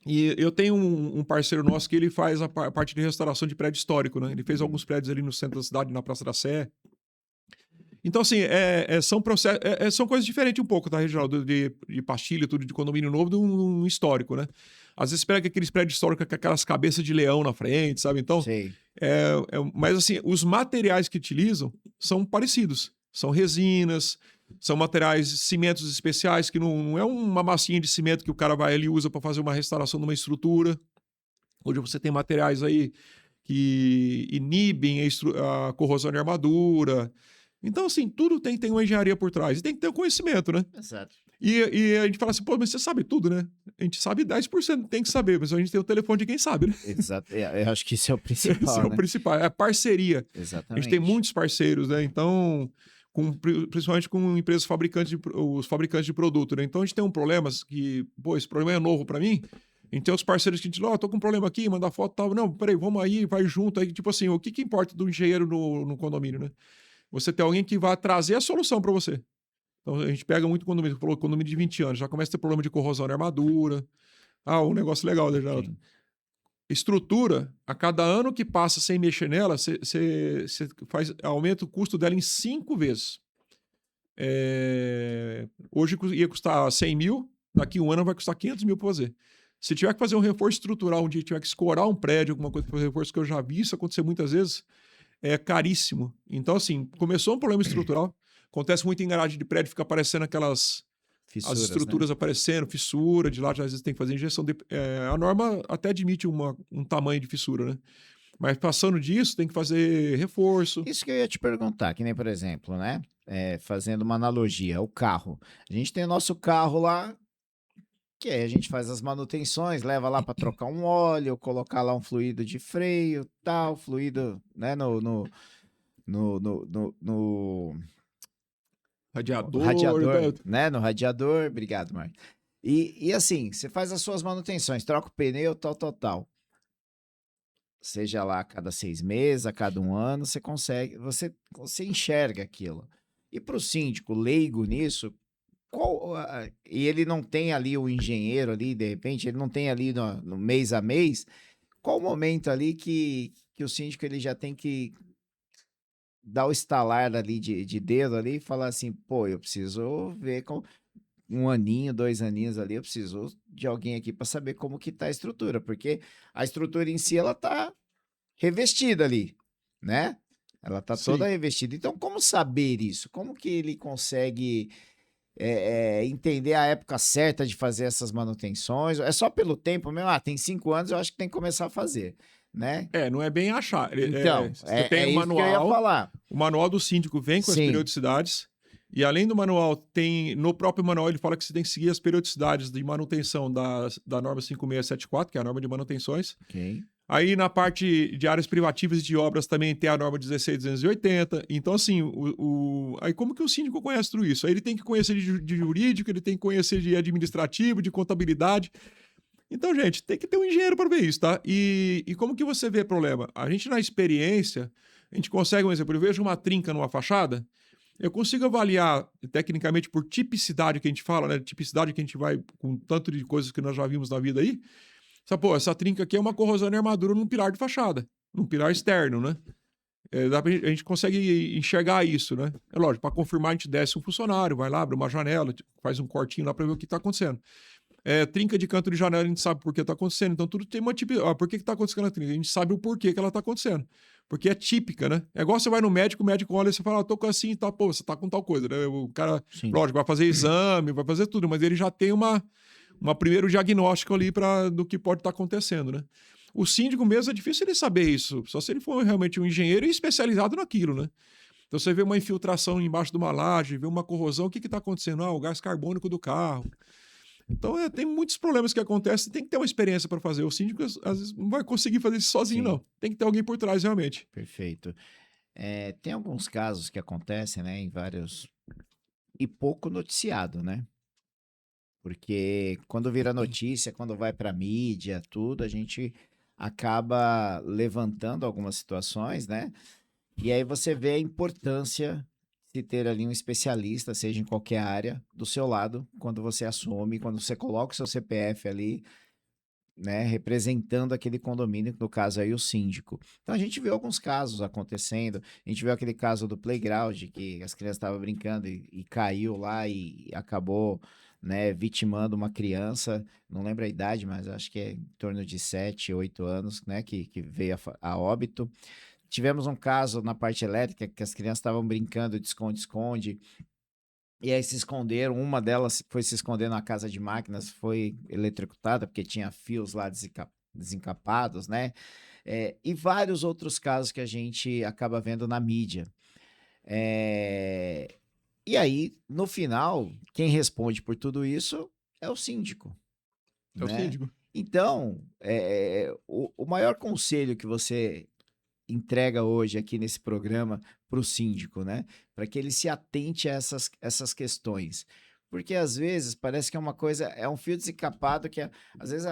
E eu tenho um parceiro nosso que ele faz a parte de restauração de prédio histórico, né? Ele fez alguns prédios ali no centro da cidade, na Praça da Sé. Então, assim, são coisas diferentes um pouco, tá, Reginaldo? De pastilha, tudo de condomínio novo, de um histórico, né? Às vezes pega aqueles prédios históricos com aquelas cabeças de leão na frente, sabe? Então, mas assim, os materiais que utilizam são parecidos. São resinas, são materiais, cimentos especiais, que não é uma massinha de cimento que o cara vai ali e usa para fazer uma restauração de uma estrutura. Hoje você tem materiais aí que inibem a corrosão de armadura. Então, assim, tudo tem uma engenharia por trás. E tem que ter o conhecimento, né? Exato. E a gente fala assim, mas você sabe tudo, né? A gente sabe 10%, tem que saber, mas a gente tem o telefone de quem sabe, né? Exato. Eu acho que isso é o principal, Esse é o principal, é a parceria. Exatamente. A gente tem muitos parceiros, né? Então, principalmente com empresas fabricantes, os fabricantes de produto, né? Então, a gente tem um problema que, esse problema é novo para mim, A gente tem os parceiros que a gente diz, tô com um problema aqui, manda foto e tal. Não, peraí, vamos aí, vai junto. Aí, tipo assim, o que importa do engenheiro no condomínio, né? Você tem alguém que vai trazer a solução para você. Então, a gente pega muito condomínio, falou condomínio de 20 anos, já começa a ter problema de corrosão na armadura. Um negócio legal, né, Geraldo? Sim. Estrutura, a cada ano que passa sem mexer nela, você aumenta o custo dela em 5 vezes. Hoje ia custar 100 mil, daqui um ano vai custar 500 mil para fazer. Se tiver que fazer um reforço estrutural, um dia tiver que escorar um prédio, alguma coisa para fazer reforço, que eu já vi isso acontecer muitas vezes, é caríssimo. Então, assim, começou um problema estrutural, acontece muito em garagem de prédio, fica aparecendo as Fissuras, estruturas né? aparecendo, fissura, de lá já às vezes tem que fazer injeção. A norma até admite um tamanho de fissura, né? Mas passando disso, tem que fazer reforço. Isso que eu ia te perguntar, que nem, por exemplo, né? Fazendo uma analogia, o carro. A gente tem o nosso carro lá, que aí a gente faz as manutenções, leva lá para trocar um óleo, colocar lá um fluido de freio, tal, fluido, né, no Radiador, radiador, né, no radiador, obrigado, Marco. E assim, você faz as suas manutenções, troca o pneu, tal. Seja lá a cada 6 meses, a cada um ano, você consegue, você enxerga aquilo. E para o síndico leigo nisso, e ele não tem ali o engenheiro ali, de repente, ele não tem ali no mês a mês, qual o momento ali que o síndico ele já tem que dar o estalar ali de dedo ali e falar assim, pô, eu preciso ver com um aninho, 2 aninhos ali, eu preciso de alguém aqui para saber como que tá a estrutura, porque a estrutura em si, ela tá revestida ali, né? Ela tá toda sim. revestida. Então, como saber isso? Como que ele consegue entender a época certa de fazer essas manutenções? É só pelo tempo mesmo? Tem 5 anos, eu acho que tem que começar a fazer, né? Não é bem achar. Então, Você tem é o isso que eu ia manual, falar. o manual do síndico vem com as Sim, periodicidades, e além do manual, no próprio manual ele fala que você tem que seguir as periodicidades de manutenção da norma 5674, que é a norma de manutenções. ok. Aí na parte de áreas privativas e de obras também tem a norma 16280. Então, assim, aí como que o síndico conhece tudo isso? Aí ele tem que conhecer de jurídico, ele tem que conhecer de administrativo, de contabilidade. Então, gente, tem que ter um engenheiro para ver isso, tá? E como que você vê problema? A gente, na experiência, a gente consegue, um exemplo, eu vejo uma trinca numa fachada, eu consigo avaliar tecnicamente por tipicidade que a gente fala, né? Tipicidade que a gente vai com tanto de coisas que nós já vimos na vida aí. Essa trinca aqui é uma corrosão de armadura num pilar de fachada, num pilar externo, né? A gente consegue enxergar isso, né? É lógico, para confirmar, a gente desce um funcionário, vai lá, abre uma janela, faz um cortinho lá para ver o que está acontecendo. Trinca de canto de janela, a gente sabe por que está acontecendo. Então, tudo tem uma típica. Por que está acontecendo a trinca? A gente sabe o porquê que ela está acontecendo. Porque é típica, né? É igual você vai no médico, o médico olha e você fala, tô com assim e tal, pô, você tá com tal coisa, né? O cara, Sim, lógico, vai fazer exame, vai fazer tudo, mas ele já tem uma primeiro diagnóstico ali do que pode estar acontecendo, né? O síndico mesmo é difícil ele saber isso, só se ele for realmente um engenheiro e especializado naquilo, né? Então você vê uma infiltração embaixo de uma laje, vê uma corrosão, o que está acontecendo? O gás carbônico do carro. Então tem muitos problemas que acontecem, tem que ter uma experiência para fazer. O síndico às vezes não vai conseguir fazer isso sozinho, sim, não. Tem que ter alguém por trás, realmente. perfeito. Tem alguns casos que acontecem, né, em vários... E pouco noticiado, né? Porque quando vira notícia, quando vai para mídia, tudo, a gente acaba levantando algumas situações, né? E aí você vê a importância de ter ali um especialista, seja em qualquer área, do seu lado, quando você assume, quando você coloca o seu CPF ali, né, representando aquele condomínio, no caso aí o síndico. Então a gente viu alguns casos acontecendo, a gente viu aquele caso do playground, que as crianças estavam brincando e caiu lá e acabou, né, vitimando uma criança, não lembro a idade, mas acho que é em torno de 7, 8 anos, né, que veio a óbito. Tivemos um caso na parte elétrica que as crianças estavam brincando de esconde-esconde, e aí se esconderam, uma delas foi se esconder na casa de máquinas, foi eletrocutada porque tinha fios lá desencapados, né? E vários outros casos que a gente acaba vendo na mídia. É, E aí, no final, quem responde por tudo isso é o síndico, É o né? síndico. Então, o maior conselho que você entrega hoje aqui nesse programa para o síndico, né? Para que ele se atente a essas questões. Porque às vezes parece que é uma coisa, é um fio desencapado que às vezes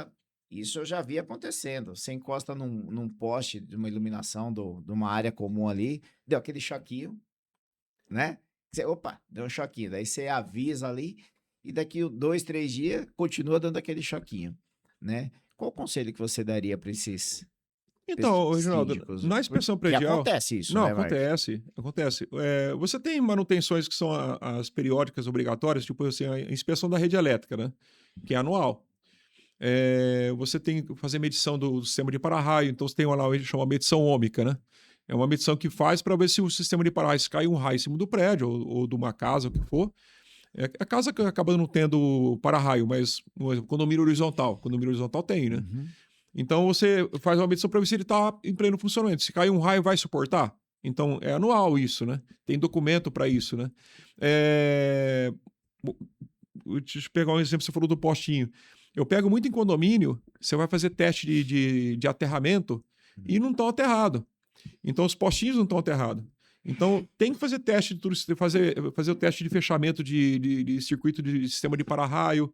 Isso eu já vi acontecendo. Você encosta num poste de uma iluminação de uma área comum ali, deu aquele choquinho, né? Você, opa, deu um choquinho. Daí você avisa ali e daqui 2, 3 dias continua dando aquele choquinho, né? Qual o conselho que você daria para esses Então, Reginaldo, síndicos? na inspeção Porque predial. acontece isso, Não, né, Mark? acontece. Você tem manutenções que são as periódicas obrigatórias, tipo assim, a inspeção da rede elétrica, né? Que é anual. Você tem que fazer medição do sistema de para-raio, então você tem uma lá, ele chama medição ômica, né? É uma medição que faz para ver se o sistema de para-raio, se cai um raio em cima do prédio ou de uma casa, o que for. A casa que acaba não tendo para-raio, mas no condomínio horizontal tem, né? Uhum. Então você faz uma medição para ver se ele está em pleno funcionamento. Se cair um raio, vai suportar? Então é anual isso, né? Tem documento para isso, né? É... Deixa eu pegar um exemplo, você falou do postinho. Eu pego muito em condomínio, você vai fazer teste de aterramento e não estão aterrados. Então os postinhos não estão aterrados. Então tem que fazer teste de tudo, fazer o teste de fechamento de circuito de sistema de para-raio.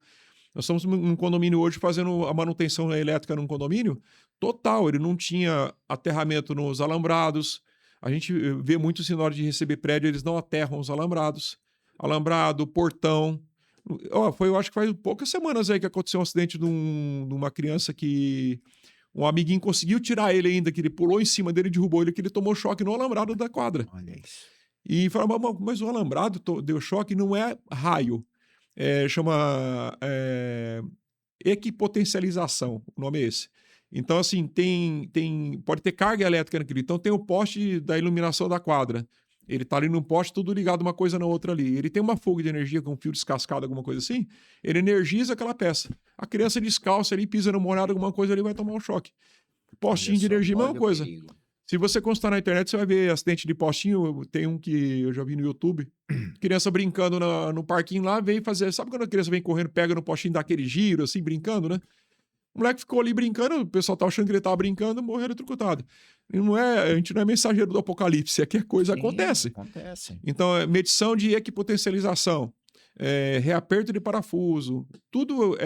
Nós estamos num condomínio hoje fazendo a manutenção elétrica num condomínio total. Ele não tinha aterramento nos alambrados. A gente vê muito assim, na hora de receber prédio, eles não aterram os alambrados. Alambrado, portão. Eu acho que faz poucas semanas aí que aconteceu um acidente de uma criança que um amiguinho conseguiu tirar ele ainda, que ele pulou em cima dele, derrubou ele, que ele tomou choque no alambrado da quadra. Olha isso. E falou, mas o alambrado deu choque, não é raio. Chama equipotencialização, o nome é esse. Então, assim, pode ter carga elétrica naquele. Então, tem o poste da iluminação da quadra. Ele tá ali num poste, tudo ligado uma coisa na outra ali. Ele tem uma fuga de energia com um fio descascado, alguma coisa assim. Ele energiza aquela peça. A criança descalça ali, pisa no molhado, alguma coisa ali, vai tomar um choque. Postinho de energia, mesma coisa. Se você constar na internet, você vai ver acidente de postinho. Tem um que eu já vi no YouTube. Criança brincando no parquinho lá, veio fazer... Sabe quando a criança vem correndo, pega no postinho, dá aquele giro, assim, brincando, né? O moleque ficou ali brincando, o pessoal tá achando que ele tava brincando, morreu eletrocutado. A gente não é mensageiro do apocalipse, é que a coisa acontece. Então, medição de equipotencialização, reaperto de parafuso, tudo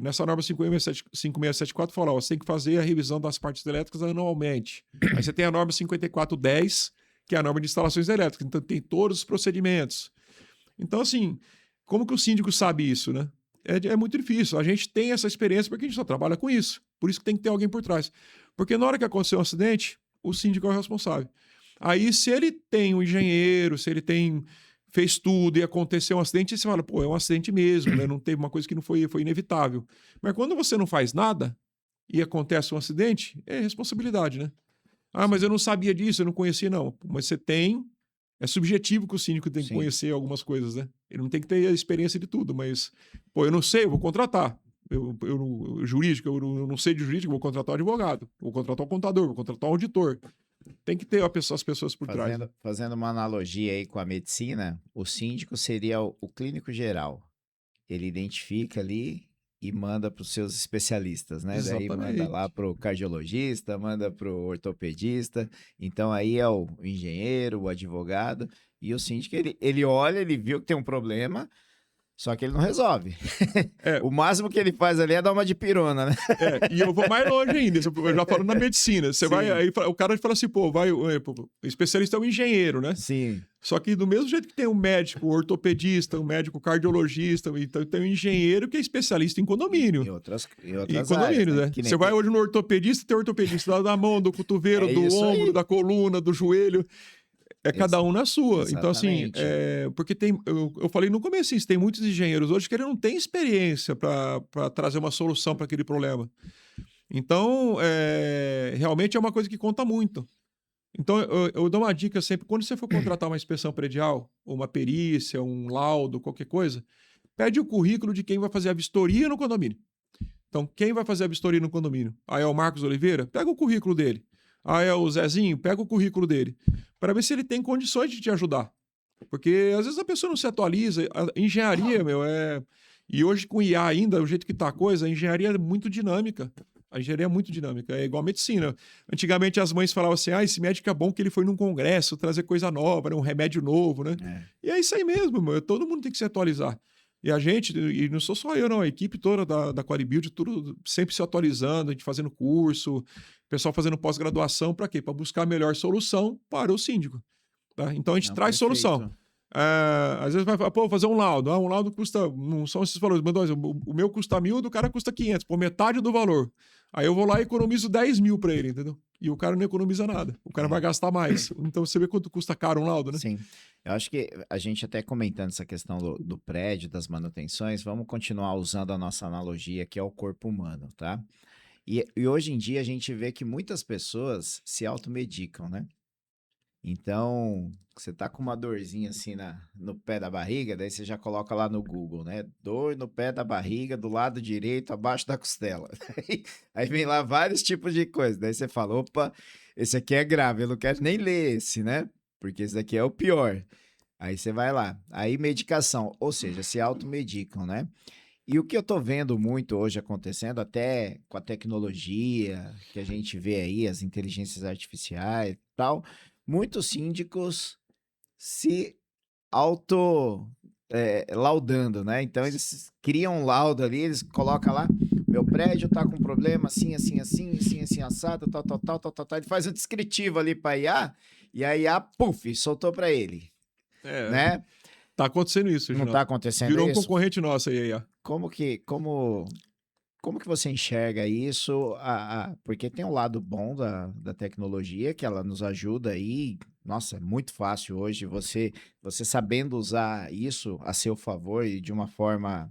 nessa norma 5674 fala, você tem que fazer a revisão das partes elétricas anualmente. Aí você tem a norma 5410, que é a norma de instalações elétricas, então tem todos os procedimentos. Então, assim, como que o síndico sabe isso, né? É muito difícil. A gente tem essa experiência porque a gente só trabalha com isso. Por isso que tem que ter alguém por trás. Porque na hora que acontecer um acidente, o síndico é o responsável. Aí, se ele tem um engenheiro, se ele fez tudo e aconteceu um acidente, você fala, pô, é um acidente mesmo, né? Não teve uma coisa que não foi inevitável. Mas quando você não faz nada e acontece um acidente, é responsabilidade, né? Ah, mas eu não sabia disso, eu não conhecia, não. Mas você tem... É subjetivo que o síndico tem que conhecer algumas coisas, né? Ele não tem que ter a experiência de tudo, mas... Pô, eu não sei, eu vou contratar. Jurídico, eu não sei de jurídico, vou contratar um advogado. Vou contratar um contador, vou contratar um auditor. Tem que ter as pessoas por trás. Né? Fazendo uma analogia aí com a medicina, o síndico seria o clínico geral. Ele identifica ali e manda para os seus especialistas, né? Exatamente. Daí manda lá para o cardiologista, manda para o ortopedista. Então aí é o engenheiro, o advogado e o síndico. Ele olha, ele viu que tem um problema, só que ele não resolve. O máximo que ele faz ali é dar uma de pirona, né? E eu vou mais longe ainda, eu já falo na medicina. Você vai, aí o cara fala assim, pô, o especialista é um engenheiro, né? Sim. Só que do mesmo jeito que tem um médico, um ortopedista, um médico cardiologista, então tem um engenheiro que é especialista em condomínio. Em outras condomínios, áreas, né? Você vai hoje no ortopedista, tem ortopedista da mão, do cotovelo, do ombro, da coluna, do joelho. Cada um na sua. Exatamente. Então, assim, porque tem. Eu falei no começo isso, tem muitos engenheiros hoje que ele não tem experiência para trazer uma solução para aquele problema. Então, realmente é uma coisa que conta muito. Então, eu dou uma dica sempre: quando você for contratar uma inspeção predial, ou uma perícia, um laudo, qualquer coisa, pede o currículo de quem vai fazer a vistoria no condomínio. Então, quem vai fazer a vistoria no condomínio? Aí é o Marcos Oliveira? Pega o currículo dele. Ah, é o Zezinho? Pega o currículo dele. Para ver se ele tem condições de te ajudar. Porque às vezes a pessoa não se atualiza. A engenharia, E hoje com IA ainda, o jeito que tá a coisa, a engenharia é muito dinâmica. A engenharia é muito dinâmica. É igual a medicina. Antigamente as mães falavam assim, esse médico é bom que ele foi num congresso trazer coisa nova, né? Um remédio novo, né? E é isso aí mesmo, todo mundo tem que se atualizar. E a gente, e não sou só eu, não, a equipe toda da Qualibuild, tudo sempre se atualizando, a gente fazendo curso, pessoal fazendo pós-graduação, para quê? Para buscar a melhor solução para o síndico. Tá? Então a gente Não, traz solução. perfeito. Às vezes vai falar, pô, fazer um laudo. Um laudo custa, não são esses valores, mas o meu custa 1.000, do cara custa 500, por metade do valor. Aí eu vou lá e economizo 10 mil para ele, entendeu? E o cara não economiza nada. O cara vai gastar mais. Então você vê quanto custa caro um laudo, né? Sim. Eu acho que a gente até comentando essa questão do prédio, das manutenções, vamos continuar usando a nossa analogia, que é o corpo humano, tá? E hoje em dia a gente vê que muitas pessoas se automedicam, né? Então, você tá com uma dorzinha assim no pé da barriga, daí você já coloca lá no Google, né? Dor no pé da barriga, do lado direito, abaixo da costela. Aí vem lá vários tipos de coisa. Daí você fala, opa, esse aqui é grave, eu não quero nem ler esse, né? Porque esse daqui é o pior. Aí você vai lá. Aí medicação, ou seja, se automedicam, né? E o que eu tô vendo muito hoje acontecendo, até com a tecnologia que a gente vê aí, as inteligências artificiais e tal, muitos síndicos se auto laudando, né? Então eles criam um laudo ali, eles colocam lá, meu prédio tá com problema assim, assim, assim, assim, assim, assado, tal, tal, tal, tal, tal, tal. Ele faz um descritivo ali pra IA, e a IA, puf, soltou pra ele, É, né? tá acontecendo isso, Não Reginaldo. tá acontecendo Virou um isso? concorrente nosso aí, ó. Como que você enxerga isso? Porque tem um lado bom da tecnologia, que ela nos ajuda aí. Nossa, é muito fácil hoje você sabendo usar isso a seu favor e de uma forma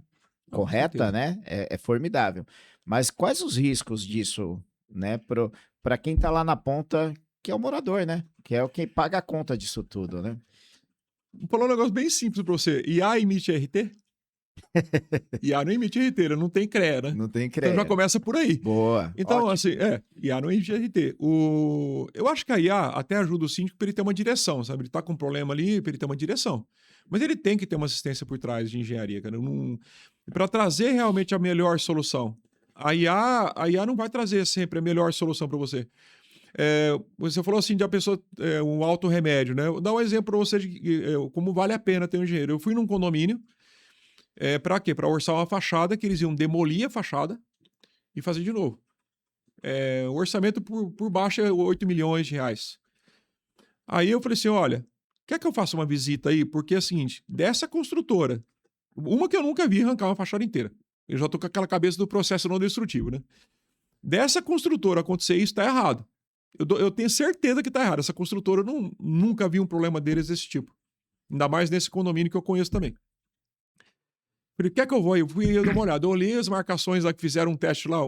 Não, com correta, certeza. né? É formidável. Mas quais os riscos disso, né? Para quem tá lá na ponta, que é o morador, né? Que é o quem paga a conta disso tudo, né? Vou falar um negócio bem simples pra você. IA emite RT? IA não emite RT, ele não tem CREA, né? Não tem Então já CREA. começa por aí. Boa, Então, ótimo. assim, IA não emite RT. Eu acho que a IA até ajuda o síndico para ele ter uma direção, sabe? Ele tá com um problema ali, para ele ter uma direção. Mas ele tem que ter uma assistência por trás de engenharia, cara. Para trazer realmente a melhor solução. A IA não vai trazer sempre a melhor solução para você. Você falou assim de a pessoa, um auto remédio, né? Vou dar um exemplo para você de como vale a pena ter um engenheiro. Eu fui num condomínio, para quê? Para orçar uma fachada, que eles iam demolir a fachada e fazer de novo. O orçamento por baixo é 8 milhões de reais. Aí eu falei assim: olha, quer que eu faça uma visita aí? Porque é o seguinte, dessa construtora, uma que eu nunca vi arrancar uma fachada inteira. Eu já tô com aquela cabeça do processo não destrutivo, né? Dessa construtora acontecer isso, tá errado. Eu tenho certeza que tá errado. Essa construtora, eu nunca vi um problema deles desse tipo. Ainda mais nesse condomínio que eu conheço também. Falei, quer que eu vou? Eu fui dar uma olhada. Eu olhei as marcações lá que fizeram um teste lá.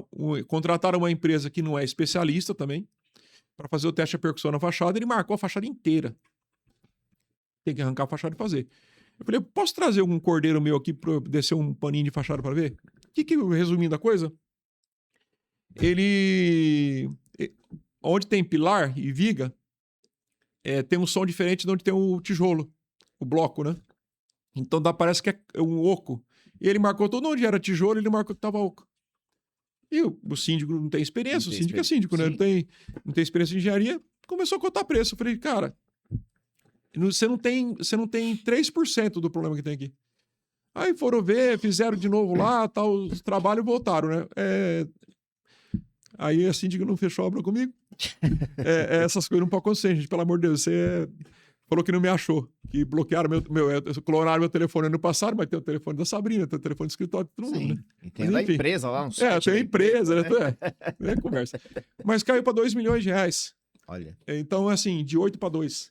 Contrataram uma empresa que não é especialista também, para fazer o teste de percussão na fachada. Ele marcou a fachada inteira. Tem que arrancar a fachada e fazer. Eu falei, posso trazer um cordeiro meu aqui para descer um paninho de fachada para ver? Resumindo a coisa, ele... Onde tem pilar e viga, tem um som diferente de onde tem o tijolo, o bloco, né? Então parece que é um oco. E ele marcou todo onde era tijolo, ele marcou que tava oco. E o síndico não tem experiência, o síndico é síndico, né? Não tem experiência em engenharia, começou a cotar preço. Eu falei, cara, você não tem 3% do problema que tem aqui. Aí foram ver, fizeram de novo lá, tal, os trabalhos voltaram, né? Aí a síndica não fechou a obra comigo. Essas coisas não podem acontecer, gente, pelo amor de Deus. Você falou que não me achou, que bloquearam clonaram meu telefone ano passado, mas tem o telefone da Sabrina, tem o telefone do escritório de todo mundo, né? E tem da empresa lá no site. Tem a empresa, né? Conversa. Mas caiu para 2 milhões de reais. Olha. Então, assim, de 8 para 2.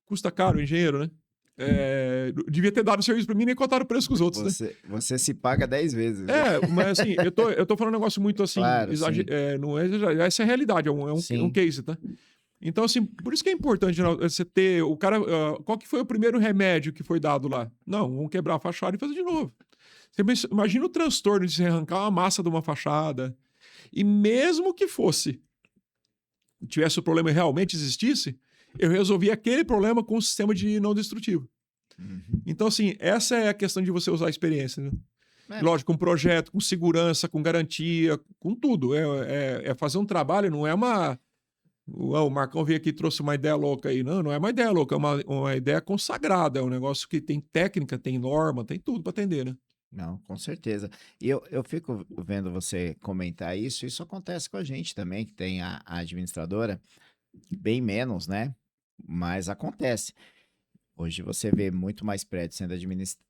Custa caro o engenheiro, né? Devia ter dado serviço para mim e nem cotaram o preço com os outros, né? Você se paga 10 vezes. Mas assim, eu tô falando um negócio muito assim, claro, não é, essa é a realidade, é um case, tá? Então, assim, por isso que é importante você ter o cara. Qual que foi o primeiro remédio que foi dado lá? Não, vamos quebrar a fachada e fazer de novo. Você imagina o transtorno de se arrancar uma massa de uma fachada. E mesmo que tivesse o problema e realmente existisse, eu resolvi aquele problema com o sistema de não destrutivo. Uhum. Então, assim, essa é a questão de você usar a experiência, né? Lógico, com projeto, com segurança, com garantia, com tudo. É fazer um trabalho, não é uma O Marcão veio aqui e trouxe uma ideia louca aí. Não, não é uma ideia louca, é uma ideia consagrada. É um negócio que tem técnica, tem norma, tem tudo para atender, né? Não, com certeza. E eu fico vendo você comentar isso acontece com a gente também, que tem a administradora, bem menos, né? Mas acontece. Hoje você vê muito mais prédio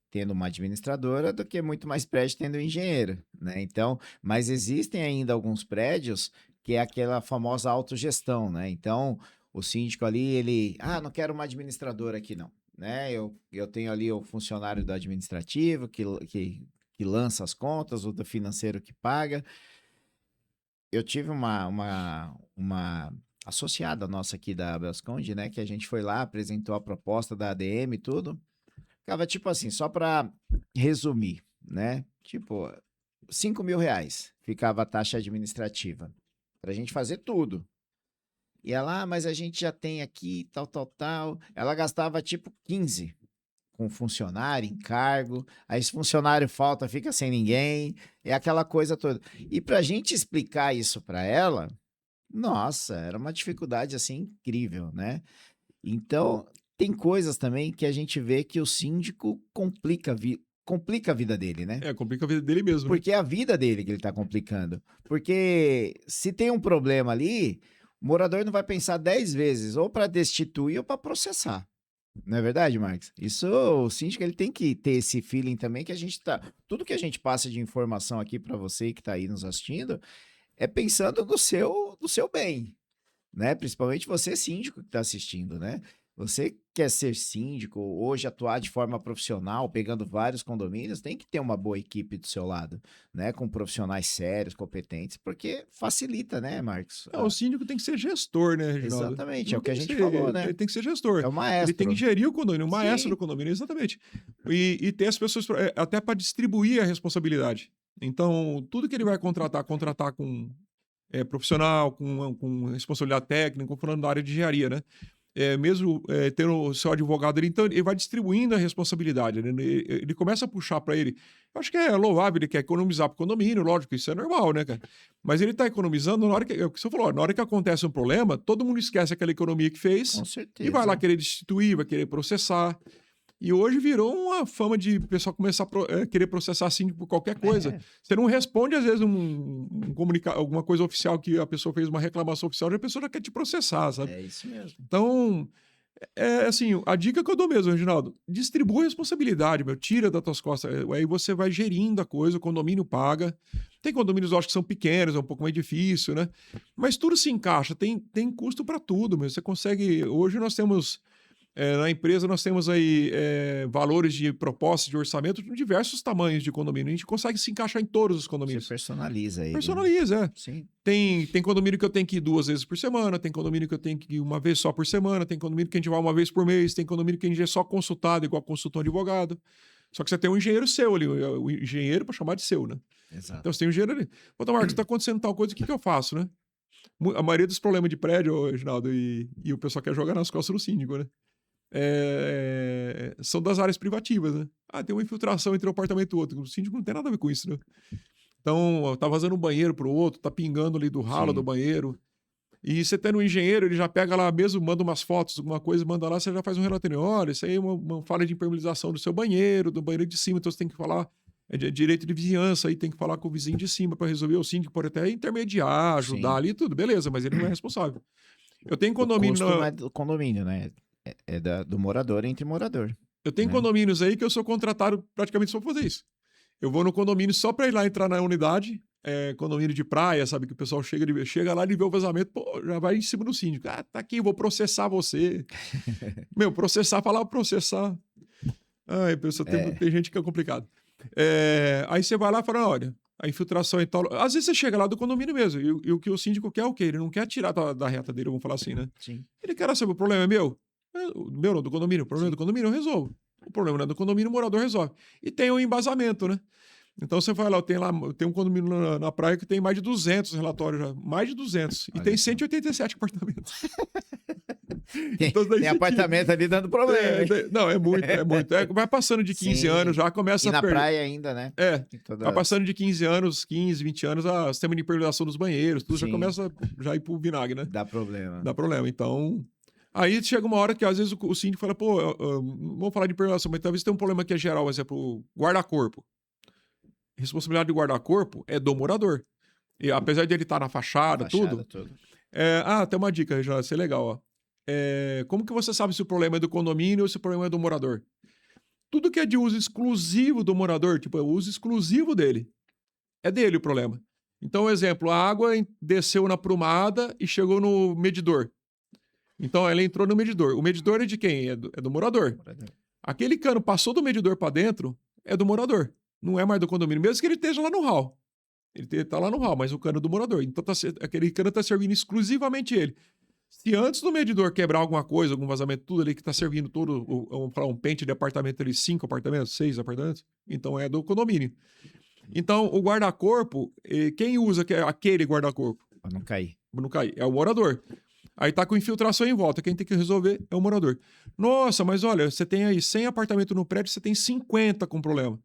tendo uma administradora do que muito mais prédio tendo um engenheiro, né? Então, mas existem ainda alguns prédios que é aquela famosa autogestão, né? Então, o síndico ali, não quero uma administradora aqui não, né? Eu tenho ali o funcionário do administrativo que lança as contas, o do financeiro que paga. Eu tive uma associada nossa aqui da Brasconde, né? Que a gente foi lá, apresentou a proposta da ADM e tudo. Ficava tipo assim, só para resumir, né? Tipo, R$ 5.000 ficava a taxa administrativa para a gente fazer tudo. E ela, mas a gente já tem aqui, tal, tal, tal. Ela gastava tipo 15 com funcionário, encargo. Aí esse funcionário falta, fica sem ninguém. É aquela coisa toda. E para a gente explicar isso para ela, nossa, era uma dificuldade assim incrível, né? Então, tem coisas também que a gente vê que o síndico complica a vida dele, né? Complica a vida dele mesmo, né? Porque é a vida dele que ele está complicando. Porque se tem um problema ali, o morador não vai pensar 10 vezes ou para destituir ou para processar. Não é verdade, Marcos? Isso, o síndico ele tem que ter esse feeling também que a gente tá. Tudo que a gente passa de informação aqui para você que está aí nos assistindo é pensando no seu bem, né? Principalmente você, síndico, que está assistindo, né? Você quer ser síndico, hoje atuar de forma profissional, pegando vários condomínios, tem que ter uma boa equipe do seu lado, né? Com profissionais sérios, competentes, porque facilita, né, Marcos? O síndico tem que ser gestor, né, Reginaldo? Exatamente, é Não o que a tem gente ser- falou, né? Ele tem que ser gestor. É o Ele tem que maestro. gerir o condomínio, o maestro Sim. do condomínio, exatamente. E ter as pessoas, até para distribuir a responsabilidade. Então, tudo que ele vai contratar com profissional, com responsabilidade técnica, falando da área de engenharia, né? Mesmo tendo o seu advogado ali, então ele vai distribuindo a responsabilidade, né? Ele começa a puxar para ele. Eu acho que é louvável, ele quer economizar para o condomínio, lógico, isso é normal, né, cara? Mas ele está economizando na hora que, é o que você falou, na hora que acontece um problema, todo mundo esquece aquela economia que fez Com e vai lá certeza. querer destituir, vai querer processar. E hoje virou uma fama de o pessoal começar a querer processar síndico por qualquer coisa. É, Você não responde, às vezes, alguma coisa oficial que a pessoa fez uma reclamação oficial, a pessoa já quer te processar, sabe? é isso mesmo. Então, assim, a dica que eu dou mesmo, Reginaldo, distribui a responsabilidade, meu, tira das tuas costas, aí você vai gerindo a coisa, o condomínio paga. Tem condomínios, eu acho que são pequenos, é um pouco mais difícil, né? Mas tudo se encaixa, tem custo para tudo, meu. Você consegue, hoje nós temos na empresa nós temos aí valores de propostas de orçamento de diversos tamanhos de condomínio. A gente consegue se encaixar em todos os Você condomínios. personaliza ele, né? Personaliza, é. Sim. Tem condomínio que eu tenho que ir 2 vezes por semana, tem condomínio que eu tenho que ir uma vez só por semana, tem condomínio que a gente vai uma vez por mês, tem condomínio que a gente é só consultado, igual consulta um advogado. Só que você tem um engenheiro seu ali, o engenheiro para chamar de seu, né? Exato. Então você tem um engenheiro ali. Ô, Marcos, está acontecendo tal coisa, o que eu faço, né? A maioria dos problemas de prédio, Reginaldo, e o pessoal quer jogar nas costas do síndico, né? São das áreas privativas, né? Tem uma infiltração entre um apartamento e outro. O síndico não tem nada a ver com isso, né? Então, tá vazando um banheiro pro outro, tá pingando ali do ralo do Sim. banheiro. E você tendo um engenheiro, ele já pega lá mesmo, manda umas fotos, alguma coisa, manda lá, você já faz um relatório. Olha, isso aí é uma falha de impermeabilização do seu banheiro, do banheiro de cima, então você tem que falar. É direito de vizinhança, aí tem que falar com o vizinho de cima para resolver. O síndico pode até intermediar, ajudar Sim. ali, tudo, beleza, mas ele não é responsável. Eu tenho O condomínio. custo não é do condomínio, né? É do morador entre morador, Eu tenho né? condomínios aí que eu sou contratado praticamente só pra fazer isso. Eu vou no condomínio só pra ir lá entrar na unidade, condomínio de praia, sabe? Que o pessoal chega lá e vê o vazamento, pô, já vai em cima do síndico. Tá aqui, vou processar você. Meu, processar, falar processar. Ai, pessoal, É, tem gente que é complicado. Aí você vai lá e fala, olha, a infiltração e tal. Às vezes você chega lá do condomínio mesmo, e o que o síndico quer é o quê? Ele não quer tirar da reta dele, vamos falar assim, né? sim, Ele quer saber, o problema é meu? O meu não, do condomínio. O problema é sim. do condomínio, eu resolvo. O problema não é do condomínio, o morador resolve. E tem um embasamento, né? Então você vai lá, tem um condomínio na praia que tem mais de 200 relatórios já. Mais de 200. E Olha tem só. 187 apartamentos. Então, daí Tem você apartamento ali dando problema, hein? não, é muito, é muito. Vai passando de 15 Sim. anos, já começa E a na perder. praia ainda, né? É, Tem vai todas... passando de 15 anos, 15, 20 anos, o sistema de impermeabilização dos banheiros, tudo já Sim. começa já a ir pro vinagre, né? Dá problema. Dá problema. Então, aí chega uma hora que às vezes o síndico fala, pô, vamos falar de impermeabilização, mas talvez tenha um problema que é geral, por exemplo, guarda-corpo. Responsabilidade de guarda-corpo é do morador. E apesar de ele estar na fachada, tudo. Tem uma dica, já, isso é legal, ó. Como que você sabe se o problema é do condomínio ou se o problema é do morador? Tudo que é de uso exclusivo do morador, tipo, é o uso exclusivo dele. É dele o problema. Então, exemplo, a água desceu na prumada e chegou no medidor. Então, ela entrou no medidor. O medidor é de quem? É do morador. Aquele cano passou do medidor para dentro, é do morador. Não é mais do condomínio, mesmo que ele esteja lá no hall. Ele está lá no hall, mas o cano é do morador. Então, aquele cano está servindo exclusivamente ele. Se antes do medidor quebrar alguma coisa, algum vazamento, tudo ali que está servindo todo, vamos falar, um pente de apartamento ali, 5 apartamentos, 6 apartamentos, então é do condomínio. Então, o guarda-corpo, quem usa aquele guarda-corpo? Pra não cair. Pra não cair. É o morador. Aí tá com infiltração em volta. Quem tem que resolver é o morador. Nossa, mas olha, você tem aí 100 apartamentos no prédio, você tem 50 com problema.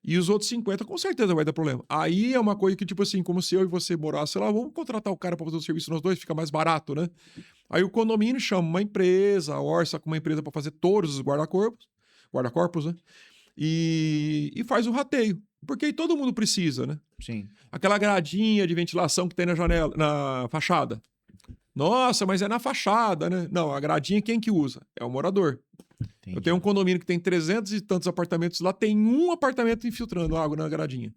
E os outros 50 com certeza vai dar problema. Aí é uma coisa que, tipo assim, como se eu e você morasse lá, vamos contratar o cara para fazer o serviço nós dois, fica mais barato, né? Aí o condomínio chama uma empresa, orça com uma empresa para fazer todos os guarda-corpos, né? E faz o rateio. Porque aí todo mundo precisa, né? Sim. Aquela gradinha de ventilação que tem na janela, na fachada. Nossa, mas é na fachada, né? Não, a gradinha quem que usa? É o morador. Entendi. Eu tenho um condomínio que tem 300 e tantos apartamentos lá, tem um apartamento infiltrando água na gradinha.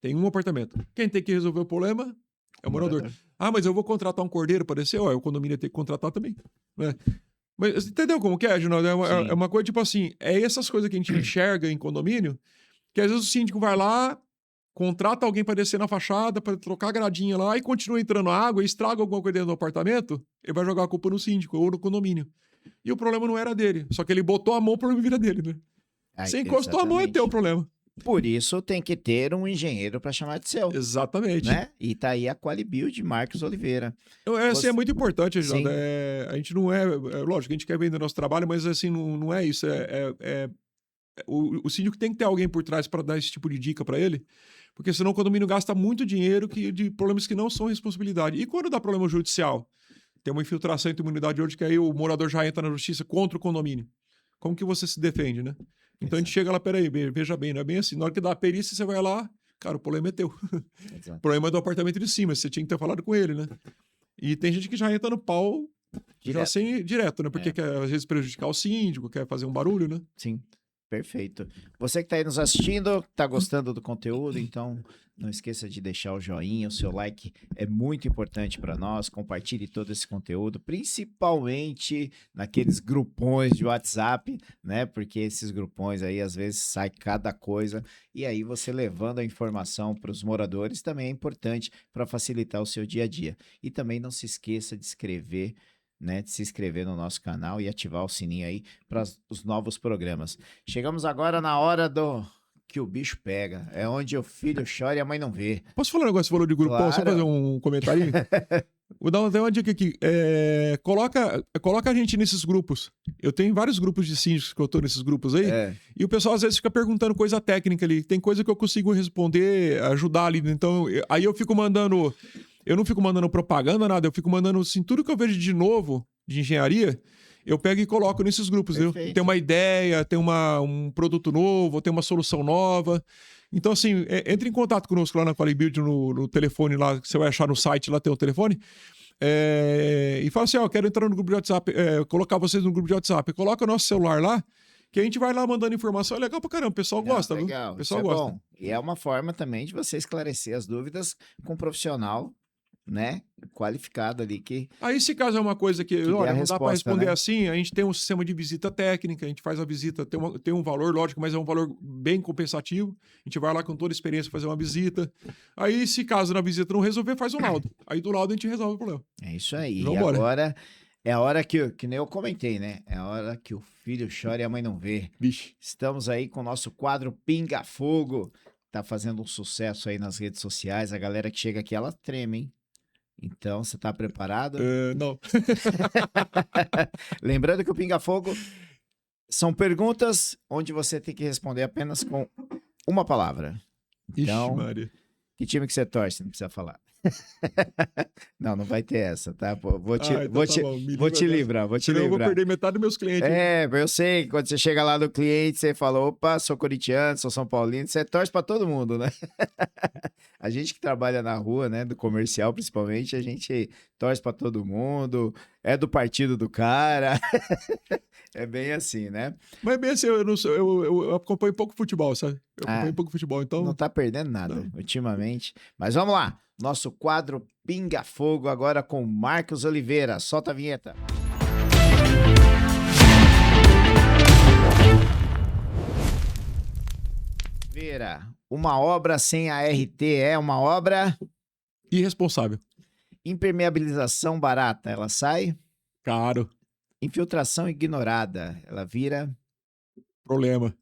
Tem um apartamento. Quem tem que resolver o problema é o morador. Ah, mas eu vou contratar um cordeiro para descer? O condomínio tem que contratar também, né? Mas entendeu como que é, Ginaldo? É uma coisa tipo assim, é essas coisas que a gente enxerga em condomínio, que às vezes o síndico vai lá, contrata alguém para descer na fachada, para trocar a gradinha lá e continua entrando água e estraga alguma coisa dentro do apartamento, ele vai jogar a culpa no síndico ou no condomínio. E o problema não era dele, só que ele botou a mão, o problema vira dele, né? Você encostou a mão, é teu problema. Por isso tem que ter um engenheiro para chamar de seu. Exatamente. Né? E tá aí a Qualibuild Marcos Oliveira. Assim, é muito importante, Reginaldo. A gente não lógico, a gente quer vender nosso trabalho, mas assim, não é isso. O síndico tem que ter alguém por trás para dar esse tipo de dica para ele, porque senão o condomínio gasta muito dinheiro de problemas que não são responsabilidade. E quando dá problema judicial? Tem uma infiltração entre imunidade hoje que aí o morador já entra na justiça contra o condomínio. Como que você se defende, né? Então a gente chega lá, peraí, veja bem, não é bem assim. Na hora que dá a perícia, você vai lá, cara, o problema é teu. O problema é do apartamento de cima, você tinha que ter falado com ele, né? E tem gente que já entra no pau direto, né? Porque quer, às vezes, prejudicar o síndico, quer fazer um barulho, né? Sim, perfeito. Você que está aí nos assistindo, está gostando do conteúdo, então não esqueça de deixar o joinha, o seu like é muito importante para nós. Compartilhe todo esse conteúdo, principalmente naqueles grupões de WhatsApp, né? Porque esses grupões aí às vezes sai cada coisa e aí você levando a informação para os moradores também é importante para facilitar o seu dia a dia. E também não se esqueça de escrever, né, de se inscrever no nosso canal e ativar o sininho aí para os novos programas. Chegamos agora na hora do que o bicho pega. É onde o filho chora e a mãe não vê. Posso falar um negócio? Você falou de grupão, Claro. só fazer um comentário? Vou dar uma dica aqui. Coloca a gente nesses grupos. Eu tenho vários grupos de síndicos que eu tô nesses grupos aí. E o pessoal às vezes fica perguntando coisa técnica ali. Tem coisa que eu consigo responder, ajudar ali. Então, aí eu fico mandando... Eu não fico mandando propaganda, nada. Eu fico mandando, assim, tudo que eu vejo de novo, de engenharia, eu pego e coloco nesses grupos, viu? Tem uma ideia, tem um produto novo, tem uma solução nova. Então, assim, entre em contato conosco lá na Qualibuild, no telefone lá, que você vai achar no site, lá tem o telefone. E fala assim, ó, eu quero entrar no grupo de WhatsApp, colocar vocês no grupo de WhatsApp. Coloca o nosso celular lá, que a gente vai lá mandando informação. É legal pra caramba, o pessoal gosta, viu? Legal, O pessoal isso gosta. É bom. E é uma forma também de você esclarecer as dúvidas com um profissional, né, qualificado ali que... Aí, se caso é uma coisa que olha, não dá para responder, né? Assim, a gente tem um sistema de visita técnica, a gente faz a visita, tem um valor, lógico, mas é um valor bem compensativo. A gente vai lá com toda a experiência fazer uma visita. Aí, se caso na visita não resolver, faz um laudo. Aí, do laudo, a gente resolve o problema. É isso aí. Vamos e embora. Agora é a hora que nem eu comentei, né? É a hora que o filho chora e a mãe não vê. Vixe. Estamos aí com o nosso quadro Pinga Fogo. Tá fazendo um sucesso aí nas redes sociais. A galera que chega aqui, ela treme, hein? Então, você tá preparado? Não. Lembrando que o Pinga Fogo são perguntas onde você tem que responder apenas com uma palavra. Ixi, Então, Maria. que time que você torce? Não precisa falar. Não vai ter essa, tá? Pô, vou te Então tá bom, me vou livra te dessa. livrar, vou te Senão eu vou livrar. perder metade dos meus clientes. Eu sei que quando você chega lá no cliente, você fala, opa, sou corintiano, sou São Paulino, você torce pra todo mundo, né? A gente que trabalha na rua, né, do comercial principalmente, a gente torce pra todo mundo, é do partido do cara, é bem assim, né? Mas bem assim, eu acompanho pouco futebol, sabe? Eu Ah, acompanho pouco futebol, não então... tá perdendo nada ultimamente. Mas vamos lá, nosso quadro Pinga Fogo agora com Marcos Oliveira. Solta a vinheta. Oliveira, uma obra sem ART é uma obra? Irresponsável. Impermeabilização barata, ela sai? Caro. Infiltração ignorada, ela vira? Problema.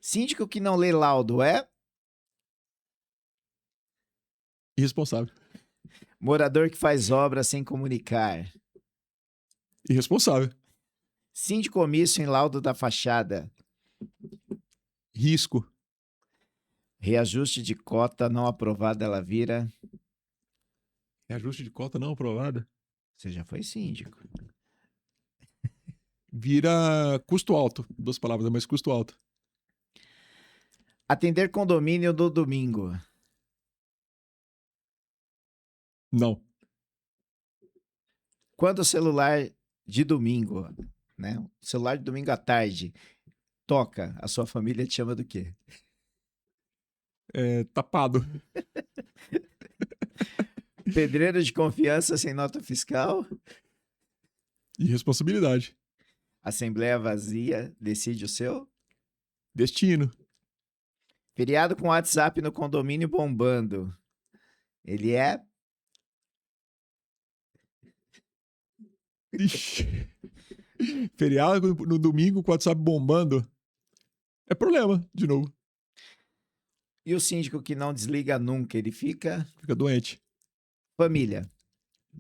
Síndico que não lê laudo é? Irresponsável. Morador que faz obra sem comunicar. Irresponsável. Síndico omisso em laudo da fachada. Risco. Reajuste de cota não aprovada, ela vira? Reajuste de cota não aprovada. Você já foi síndico. Vira custo alto. 2 palavras, mas custo alto. Atender condomínio no domingo. Não. Quando o celular de domingo, né? O celular de domingo à tarde toca, a sua família te chama do quê? Tapado. Pedreiro de confiança sem nota fiscal. Irresponsabilidade. Assembleia vazia decide o seu. Destino. Feriado com WhatsApp no condomínio bombando. Ele é? Ixi. Feriado no domingo com o WhatsApp bombando. É problema, de novo. E o síndico que não desliga nunca, ele fica? Fica doente. Família.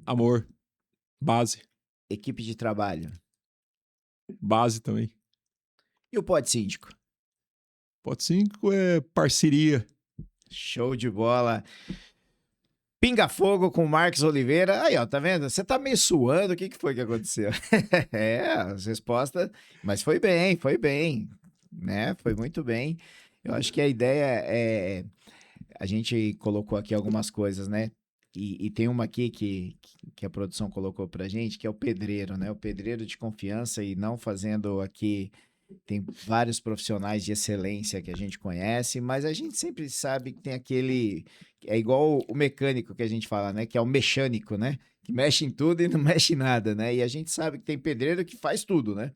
Amor. Base. Equipe de trabalho. Base também. E o pod síndico? Pote 5 é parceria. Show de bola. Pinga Fogo com o Marcos Oliveira. Aí, ó, tá vendo? Você tá meio suando, o que foi que aconteceu? As respostas... Mas foi bem, né? Foi muito bem. Eu acho que a ideia é... A gente colocou aqui algumas coisas, né? E tem uma aqui que a produção colocou pra gente, que é o pedreiro, né? O pedreiro de confiança e não fazendo aqui... Tem vários profissionais de excelência que a gente conhece, mas a gente sempre sabe que tem aquele... É igual o mecânico que a gente fala, né? Que é o mecânico, né? Que mexe em tudo e não mexe em nada, né? E a gente sabe que tem pedreiro que faz tudo, né?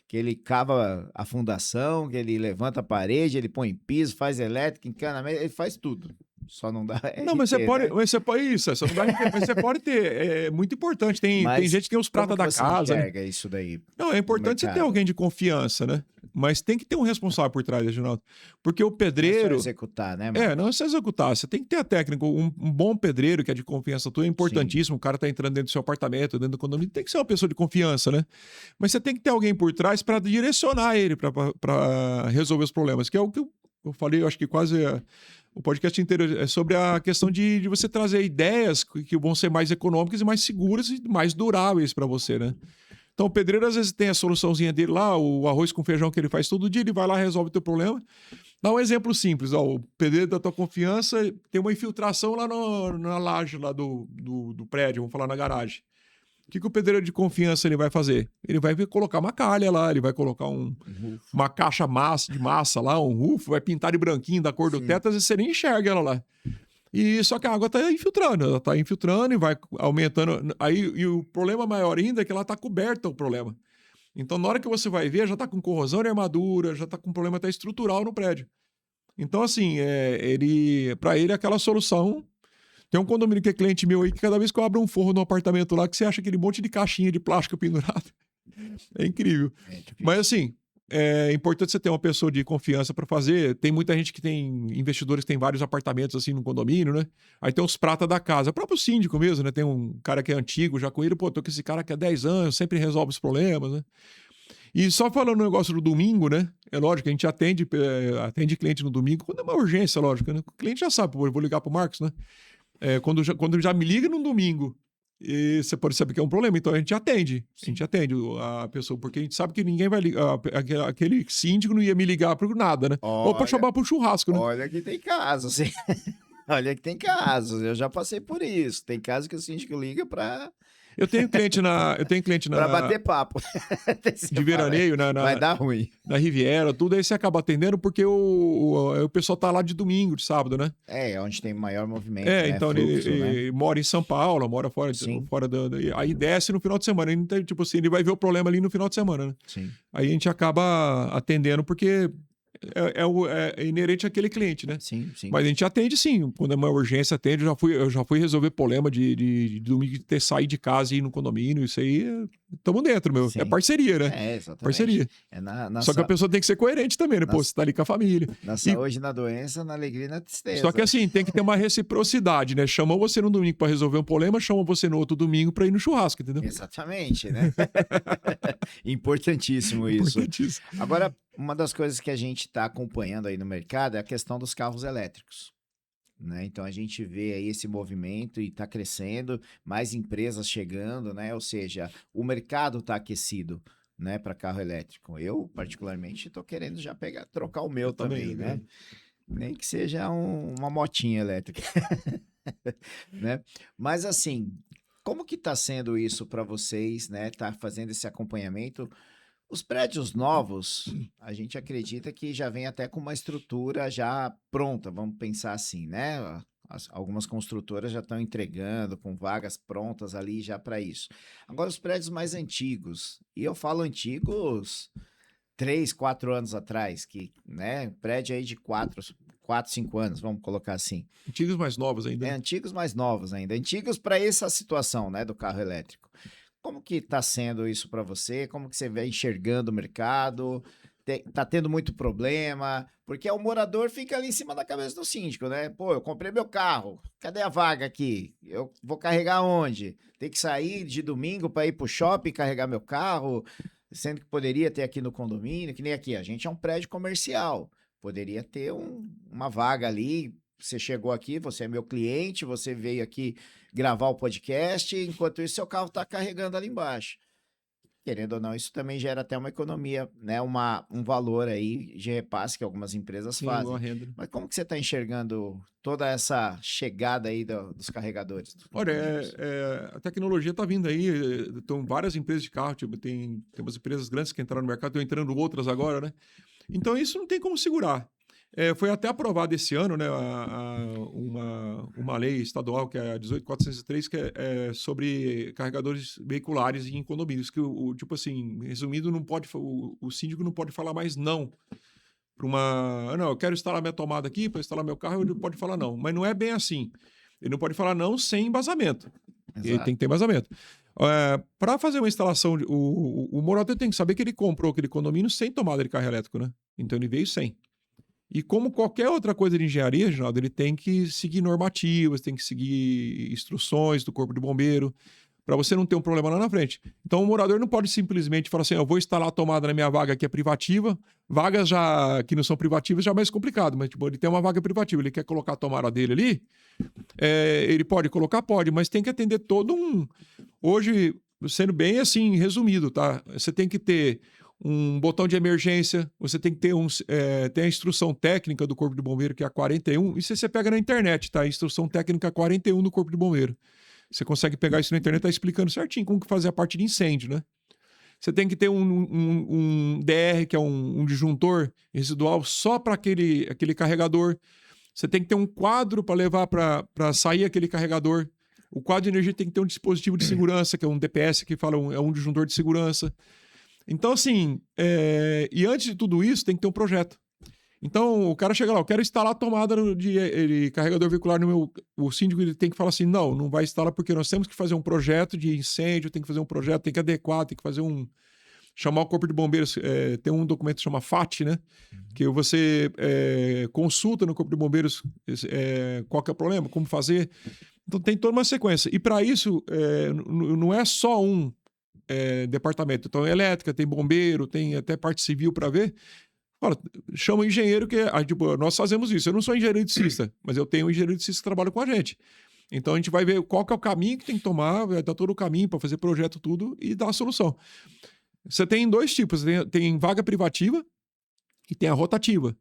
Que ele cava a fundação, que ele levanta a parede, ele põe piso, faz elétrica, encanamento, ele faz tudo. Só não dá Não, mas RT, você pode, né? mas você pode isso, só não dá RT, mas você pode ter, é muito importante. Tem Mas gente que tem os como pratas que da você casa, né? enxerga isso daí Não, é no importante você ter mercado? alguém de confiança, né? Mas tem que ter um responsável por trás, Reginaldo. Porque o Não é só pedreiro, executar, né, mano? não é só executar, você tem que ter a técnica. Um bom pedreiro que é de confiança tua é importantíssimo. O cara tá entrando dentro do seu apartamento, dentro do condomínio, tem que ser uma pessoa de confiança, né? Mas você tem que ter alguém por trás para direcionar ele para resolver os problemas, que é o que eu falei, eu acho que quase o podcast inteiro é sobre a questão de você trazer ideias que vão ser mais econômicas e mais seguras e mais duráveis para você, né? Então, o pedreiro às vezes tem a soluçãozinha dele lá, o arroz com feijão que ele faz todo dia, ele vai lá, resolve o teu problema. Dá um exemplo simples, ó, o pedreiro da tua confiança tem uma infiltração lá na laje lá do prédio, vamos falar na garagem. O que o pedreiro de confiança ele vai fazer? Ele vai colocar uma calha lá, ele vai colocar uma caixa de massa lá, um rufo, vai pintar de branquinho da cor do Sim. teto, às vezes você nem enxerga ela lá. E só que a água está infiltrando, ela está infiltrando e vai aumentando. Aí, e o problema maior ainda é que ela está coberta o problema. Então, na hora que você vai ver, já está com corrosão de armadura, já está com problema até estrutural no prédio. Então, assim, para ele, aquela solução. Tem um condomínio que é cliente meu aí que cada vez que eu abro um forro no apartamento lá, que você acha aquele monte de caixinha de plástico pendurado. É incrível. É difícil. Mas, assim, é importante você ter uma pessoa de confiança para fazer. Tem muita gente que tem investidores que tem vários apartamentos assim no condomínio, né? Aí tem os prata da casa, o próprio síndico mesmo, né? Tem um cara que é antigo já com ele, pô, tô com esse cara que há 10 anos, sempre resolve os problemas, né? E só falando o negócio do domingo, né? É lógico que a gente atende cliente no domingo, quando é uma urgência, lógico, né? O cliente já sabe, pô, eu vou ligar pro Marcos, né? Quando já me liga no domingo, e você pode saber que é um problema, então a gente atende. Sim. A gente atende a pessoa, porque a gente sabe que ninguém vai ligar. Aquele síndico não ia me ligar por nada, né? Ou pra Olha, chamar pro churrasco, né? olha que tem casos, hein? Olha que tem casos, eu já passei por isso. Tem casos que o síndico liga para Eu tenho cliente para bater papo. de veraneio Vai dar ruim. na Riviera, tudo aí você acaba atendendo porque o pessoal tá lá de domingo, de sábado, né? É onde tem maior movimento, né? Então Fluxo, né? ele mora em São Paulo, mora fora, Sim. aí desce no final de semana. Então, tipo assim, ele vai ver o problema ali no final de semana, né? Sim. Aí a gente acaba atendendo porque é inerente àquele cliente, né? Sim. Mas a gente atende sim, quando é uma urgência, atende. Eu já fui resolver problema de domingo de ter saído de casa e ir no condomínio. Isso aí, tamo dentro, meu. Sim. É parceria, né? É, exatamente. Parceria. É na Só que a pessoa tem que ser coerente também, né? Pô, você tá ali com a família. Na saúde, na doença, na alegria e na tristeza. Só que assim, tem que ter uma reciprocidade, né? Chamou você no domingo pra resolver um problema, chamou você no outro domingo pra ir no churrasco, entendeu? Exatamente, né? Importantíssimo isso. Importantíssimo. Agora, uma das coisas que a gente está acompanhando aí no mercado é a questão dos carros elétricos, né? Então a gente vê aí esse movimento e está crescendo, mais empresas chegando, né? Ou seja, o mercado está aquecido, né, para carro elétrico. Eu, particularmente, estou querendo já trocar o meu também, né? Nem que seja uma motinha elétrica, né? Mas assim, como que está sendo isso para vocês, né? Tá fazendo esse acompanhamento? Os prédios novos, a gente acredita que já vem até com uma estrutura já pronta, vamos pensar assim, né? Algumas construtoras já estão entregando com vagas prontas ali já para isso. Agora, os prédios mais antigos, e eu falo antigos 3, 4 anos atrás, que, né? Prédio aí de 4, 5 anos, vamos colocar assim. Antigos mais novos ainda. Antigos mais novos ainda. Antigos para essa situação, né, do carro elétrico. Como que está sendo isso para você? Como que você vem enxergando o mercado? Tá tendo muito problema? Porque o morador fica ali em cima da cabeça do síndico, né? Pô, eu comprei meu carro, cadê a vaga aqui? Eu vou carregar onde? Tem que sair de domingo para ir para o shopping carregar meu carro, sendo que poderia ter aqui no condomínio, que nem aqui, a gente é um prédio comercial, poderia ter uma vaga ali. Você chegou aqui, você é meu cliente, você veio aqui gravar o podcast, enquanto isso seu carro está carregando ali embaixo. Querendo ou não, isso também gera até uma economia, né? Um valor aí de repasse que algumas empresas Sim, fazem. igual a renda. Mas como que você está enxergando toda essa chegada aí dos carregadores? Olha, a tecnologia está vindo aí, estão várias empresas de carro, tipo, tem umas empresas grandes que entraram no mercado, estão entrando outras agora, né? Então isso não tem como segurar. Foi até aprovado esse ano, né, uma lei estadual, que é a 18.403, que é sobre carregadores veiculares em condomínios, que, tipo assim, resumindo, o síndico não pode falar mais não para não, eu quero instalar minha tomada aqui, para instalar meu carro, ele pode falar não. Mas não é bem assim. Ele não pode falar não sem embasamento. Exato. Ele tem que ter embasamento. Para fazer uma instalação, o morador tem que saber que ele comprou aquele condomínio sem tomada de carro elétrico, né? Então ele veio sem. E como qualquer outra coisa de engenharia, Reginaldo, ele tem que seguir normativas, tem que seguir instruções do Corpo de Bombeiro, para você não ter um problema lá na frente. Então o morador não pode simplesmente falar assim, eu vou instalar a tomada na minha vaga que é privativa, vagas já que não são privativas já é mais complicado, mas tipo, ele tem uma vaga privativa, ele quer colocar a tomada dele ali, ele pode colocar? Pode, mas tem que atender todo Hoje, sendo bem assim, resumido, tá? Você tem que ter um botão de emergência, você tem que ter tem a instrução técnica do Corpo de Bombeiro, que é a 41, isso você pega na internet, tá? A instrução técnica 41 do Corpo de Bombeiro. Você consegue pegar isso na internet, tá explicando certinho como que fazer a parte de incêndio, né? Você tem que ter um DR, que é um disjuntor residual, só para aquele carregador. Você tem que ter um quadro para levar para sair aquele carregador. O quadro de energia tem que ter um dispositivo de segurança, que é um DPS, que fala é um disjuntor de segurança. Então, assim, e antes de tudo isso, tem que ter um projeto. Então, o cara chega lá, eu quero instalar a tomada de carregador veicular no meu... O síndico ele tem que falar assim, não vai instalar porque nós temos que fazer um projeto de incêndio, tem que fazer um projeto, tem que adequar, tem que fazer chamar o Corpo de Bombeiros, tem um documento que chama FAT, né? Que você consulta no Corpo de Bombeiros qual que é o problema, como fazer. Então tem toda uma sequência. E para isso, não é só um departamento. Então, elétrica, tem bombeiro, tem até parte civil para ver. Fala, chama o engenheiro que tipo, nós fazemos isso. Eu não sou engenheiro eletricista, mas eu tenho um engenheiro eletricista que trabalha com a gente. Então a gente vai ver qual que é o caminho que tem que tomar, vai dar todo o caminho para fazer projeto tudo e dar a solução. Você tem dois tipos, tem vaga privativa e tem a rotativa.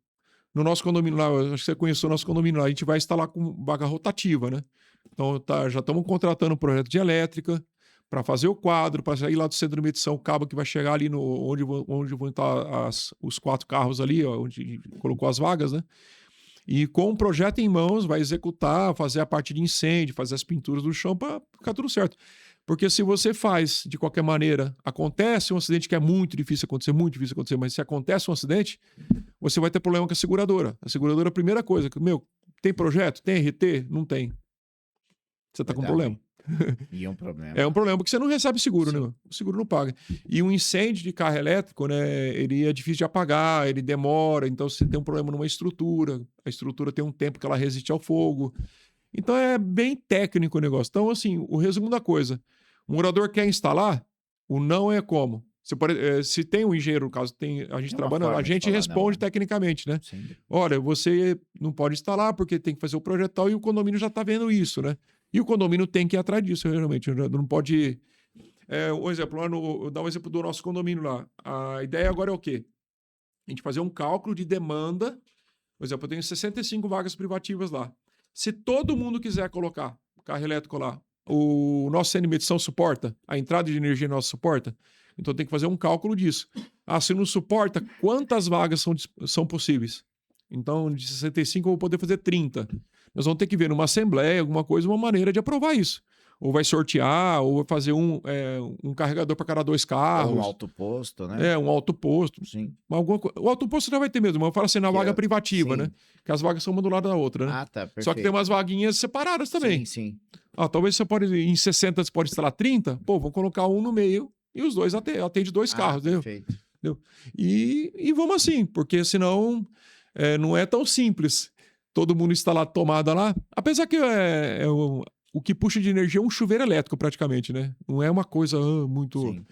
No nosso condomínio lá, acho que você conheceu o nosso condomínio lá, a gente vai instalar com vaga rotativa, né? Então já estamos contratando um projeto de elétrica para fazer o quadro, para sair lá do centro de medição, o cabo que vai chegar ali onde vão estar os 4 carros ali, ó, onde colocou as vagas, né? E com o projeto em mãos, vai executar, fazer a parte de incêndio, fazer as pinturas do chão para ficar tudo certo. Porque se você faz de qualquer maneira, acontece um acidente que é muito difícil acontecer, mas se acontece um acidente, você vai ter problema com a seguradora. A seguradora, a primeira coisa, tem projeto? Tem RT? Não tem. Você está com problema. E é um problema. É um problema, porque você não recebe seguro, Sim. né? O seguro não paga. E um incêndio de carro elétrico, né? Ele é difícil de apagar, ele demora, então você tem um problema numa estrutura, a estrutura tem um tempo que ela resiste ao fogo. Então é bem técnico o negócio. Então, assim, o resumo da coisa: o morador quer instalar, o não é como. Você pode, se tem um engenheiro, no caso, a gente trabalha, a gente responde tecnicamente, né? Sim. Olha, você não pode instalar porque tem que fazer o projeto tal e o condomínio já está vendo isso, né? E o condomínio tem que ir atrás disso, realmente. Não pode. Um exemplo, eu dar um exemplo do nosso condomínio lá. A ideia agora é o quê? A gente fazer um cálculo de demanda. Por exemplo, eu tenho 65 vagas privativas lá. Se todo mundo quiser colocar carro elétrico lá, o nosso centro de medição suporta? A entrada de energia nossa suporta? Então tem que fazer um cálculo disso. Se não suporta, quantas vagas são possíveis? Então, de 65 eu vou poder fazer 30. Nós vamos ter que ver numa assembleia, alguma coisa, uma maneira de aprovar isso. Ou vai sortear, ou vai fazer um carregador para cada 2 carros. Ou um autoposto, né? Um autoposto. Sim. O autoposto já vai ter mesmo, mas eu falo assim, na vaga privativa, sim. né? Que as vagas são uma do lado da outra, né? Tá, perfeito. Só que tem umas vaguinhas separadas também. Sim. Talvez você pode, em 60 você pode instalar 30, vamos colocar um no meio e os dois atende 2 carros, perfeito. Entendeu? E vamos assim, porque senão não é tão simples. Todo mundo instalar tomada lá, apesar que o que puxa de energia é um chuveiro elétrico praticamente, né? Não é uma coisa muito... Sim.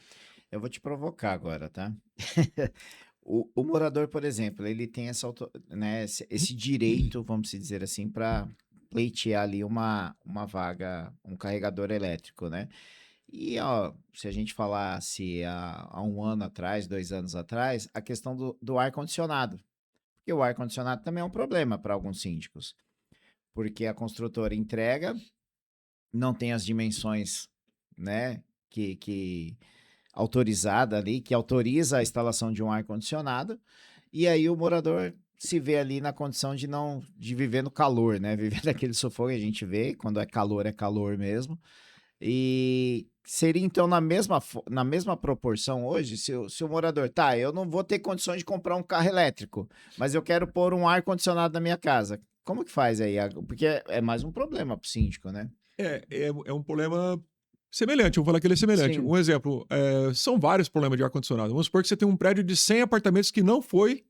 Eu vou te provocar agora, tá? O morador, por exemplo, ele tem esse direito, vamos dizer assim, para pleitear ali uma vaga, um carregador elétrico, né? E se a gente falasse há 1 ano atrás, 2 anos atrás, a questão do ar-condicionado. Porque o ar-condicionado também é um problema para alguns síndicos. Porque a construtora entrega, não tem as dimensões, né, que autorizada ali, que autoriza a instalação de um ar-condicionado, e aí o morador se vê ali na condição de viver no calor, né, viver naquele sufoco que a gente vê, quando é calor mesmo, e seria então na mesma proporção hoje, se o morador, eu não vou ter condições de comprar um carro elétrico, mas eu quero pôr um ar-condicionado na minha casa, como que faz aí? Porque é mais um problema para o síndico, né? É um problema semelhante, eu vou falar que ele é semelhante. Sim. Um exemplo, são vários problemas de ar-condicionado. Vamos supor que você tem um prédio de 100 apartamentos que não foi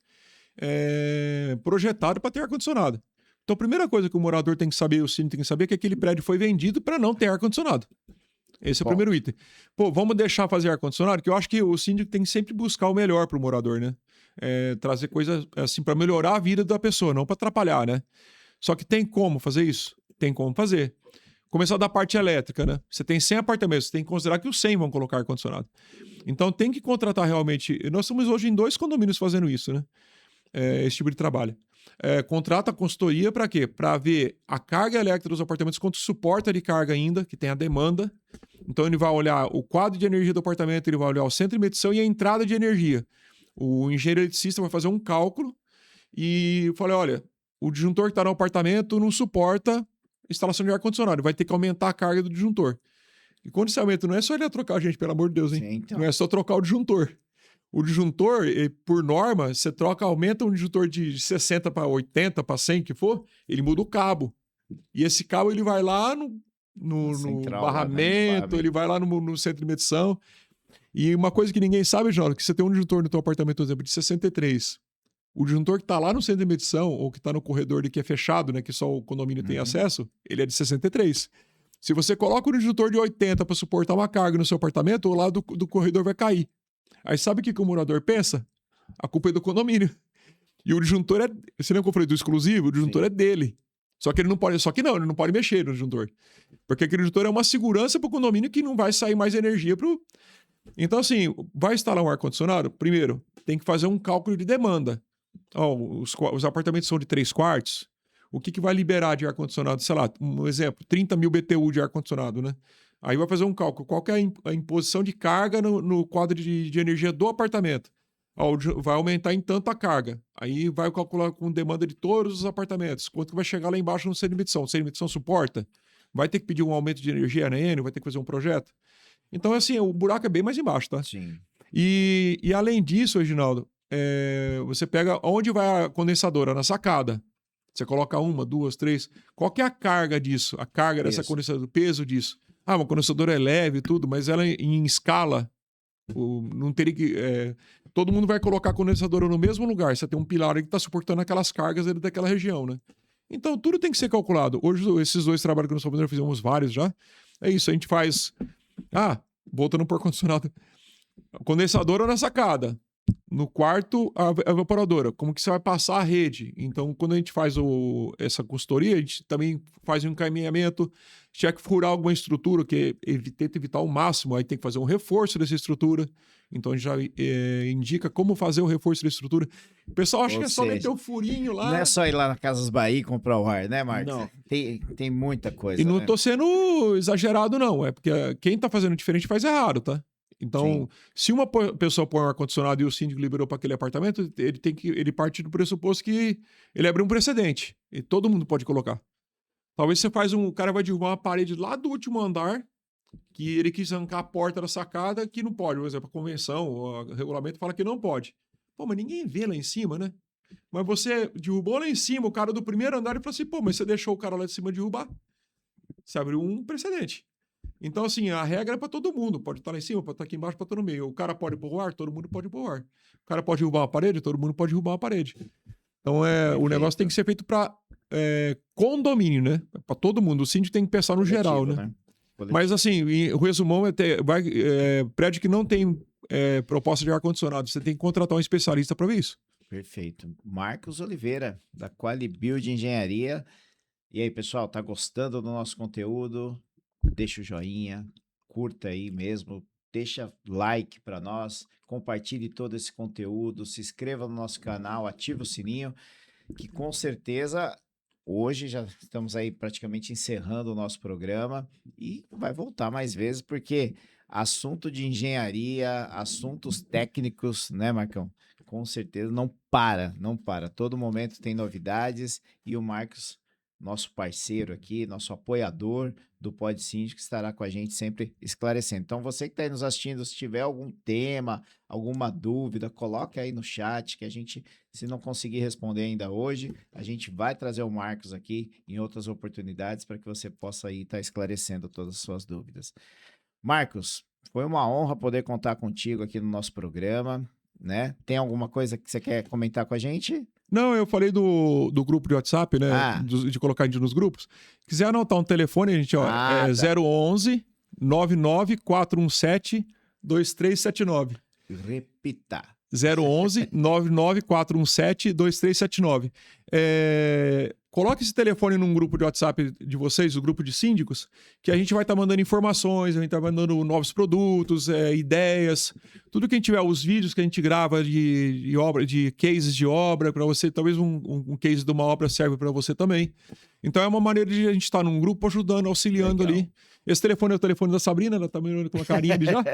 projetado para ter ar-condicionado. Então, a primeira coisa que o morador tem que saber, o síndico tem que saber, é que aquele prédio foi vendido para não ter ar-condicionado. Esse é o primeiro item. Vamos deixar fazer ar-condicionado, que eu acho que o síndico tem que sempre buscar o melhor para o morador, né? Trazer coisas assim para melhorar a vida da pessoa, não para atrapalhar, né? Só que tem como fazer isso? Tem como fazer. Começar da parte elétrica, né? Você tem 100 apartamentos, você tem que considerar que os 100 vão colocar ar-condicionado. Então tem que contratar realmente... Nós estamos hoje em 2 condomínios fazendo isso, né? Esse tipo de trabalho. Contrata a consultoria para quê? Para ver a carga elétrica dos apartamentos, quanto suporta de carga ainda, que tem a demanda. Então ele vai olhar o quadro de energia do apartamento, ele vai olhar o centro de medição e a entrada de energia. O engenheiro eletricista vai fazer um cálculo e fala, olha, o disjuntor que está no apartamento não suporta instalação de ar-condicionado, vai ter que aumentar a carga do disjuntor. E quando você aumenta, não é só ele trocar, gente, pelo amor de Deus, hein? Sim, então. Não é só trocar o disjuntor. O disjuntor, por norma, você aumenta um disjuntor de 60 para 80, para 100 que for, ele muda o cabo. E esse cabo ele vai lá no Central, barramento, lá, né, ele vai lá no centro de medição. E uma coisa que ninguém sabe, Jorge, que você tem um disjuntor no teu apartamento, por exemplo, de 63. O disjuntor que está lá no centro de medição, ou que está no corredor de que é fechado, né, que só o condomínio tem acesso, ele é de 63. Se você coloca um disjuntor de 80 para suportar uma carga no seu apartamento, o lado do corredor vai cair. Aí sabe o que o morador pensa? A culpa é do condomínio. E o disjuntor é... Você lembra que eu falei do exclusivo? O disjuntor é dele. Só que ele não pode... Só que não, ele não pode mexer no disjuntor. Porque aquele disjuntor é uma segurança para o condomínio que não vai sair mais energia para o... Então, assim, vai instalar um ar-condicionado? Primeiro, tem que fazer um cálculo de demanda. Os apartamentos são de 3 quartos. O que vai liberar de ar-condicionado? Sei lá, um exemplo, 30 mil BTU de ar-condicionado, né? Aí vai fazer um cálculo. Qual que é a imposição de carga no quadro de energia do apartamento? Vai aumentar em tanto a carga. Aí vai calcular com demanda de todos os apartamentos. Quanto que vai chegar lá embaixo no centro de medição? O centro de medição suporta? Vai ter que pedir um aumento de energia na Enel? Vai ter que fazer um projeto? Então, assim, o buraco é bem mais embaixo, tá? Sim. E além disso, Reginaldo, você pega onde vai a condensadora? Na sacada. Você coloca 1, 2, 3. Qual que é a carga disso? A carga dessa condensadora, o peso disso? Uma condensadora é leve e tudo, mas ela em escala, não teria que... todo mundo vai colocar a condensadora no mesmo lugar. Você tem um pilar aí que está suportando aquelas cargas ali daquela região, né? Então, tudo tem que ser calculado. Hoje, esses 2 trabalhos que nós fizemos vários já. É isso, a gente faz... voltando para o ar-condicionado. Condensadora na sacada. No quarto, a evaporadora. Como que você vai passar a rede? Então, quando a gente faz essa consultoria, a gente também faz um encaminhamento. Tinha que furar alguma estrutura, que tenta evitar ao máximo. Aí tem que fazer um reforço dessa estrutura. Então, a gente já indica como fazer o reforço da estrutura. O pessoal acha que é só meter o furinho lá. Não é só ir lá na Casas Bahia e comprar o ar, né, Marcos? Não. Tem muita coisa. E não tô sendo exagerado, não. É porque quem tá fazendo diferente faz errado, tá? Então, se uma pessoa põe um ar-condicionado e o síndico liberou para aquele apartamento, ele parte do pressuposto que ele abriu um precedente. E todo mundo pode colocar. Talvez o cara vai derrubar uma parede lá do último andar, que ele quis arrancar a porta da sacada, que não pode. Por exemplo, a convenção, o regulamento fala que não pode. Pô, mas ninguém vê lá em cima, né? Mas você derrubou lá em cima, o cara do primeiro andar, e falou assim, pô, mas você deixou o cara lá de cima derrubar? Você abriu um precedente. Então, assim, a regra é para todo mundo. Pode estar lá em cima, pode estar aqui embaixo, pode estar no meio. O cara pode pôr o ar, todo mundo pode pôr o ar. O cara pode derrubar uma parede, todo mundo pode derrubar uma parede. Então, o negócio tem que ser feito para condomínio, né? Para todo mundo. O síndico tem que pensar no geral, né? Mas, assim, o resumão prédio que não tem proposta de ar-condicionado, você tem que contratar um especialista para ver isso. Perfeito. Marcos Oliveira, da Quali Build Engenharia. E aí, pessoal, tá gostando do nosso conteúdo? Deixa o joinha, curta aí mesmo, deixa like para nós, compartilhe todo esse conteúdo, se inscreva no nosso canal, ativa o sininho, que com certeza hoje já estamos aí praticamente encerrando o nosso programa e vai voltar mais vezes, porque assunto de engenharia, assuntos técnicos, né, Marcão? Com certeza não para. Todo momento tem novidades e o Marcos, nosso parceiro aqui, nosso apoiador do Pod Síndico, estará com a gente sempre esclarecendo. Então, você que está aí nos assistindo, se tiver algum tema, alguma dúvida, coloque aí no chat, que a gente, se não conseguir responder ainda hoje, a gente vai trazer o Marcos aqui em outras oportunidades para que você possa aí estar esclarecendo todas as suas dúvidas. Marcos, foi uma honra poder contar contigo aqui no nosso programa, né? Tem alguma coisa que você quer comentar com a gente? Não, eu falei do grupo de WhatsApp, né? De colocar a gente nos grupos. Quiser anotar um telefone, a gente, tá. 011 99417 2379. Repita. 011 99417 2379. Coloque esse telefone num grupo de WhatsApp de vocês, o grupo de síndicos, que a gente vai estar mandando informações, a gente está mandando novos produtos, ideias, tudo que a gente tiver, os vídeos que a gente grava de obra, de cases de obra para você, talvez um case de uma obra serve para você também. Então é uma maneira de a gente estar num grupo ajudando, auxiliando ali. Esse telefone é o telefone da Sabrina, ela tá me olhando com uma carinha ali já.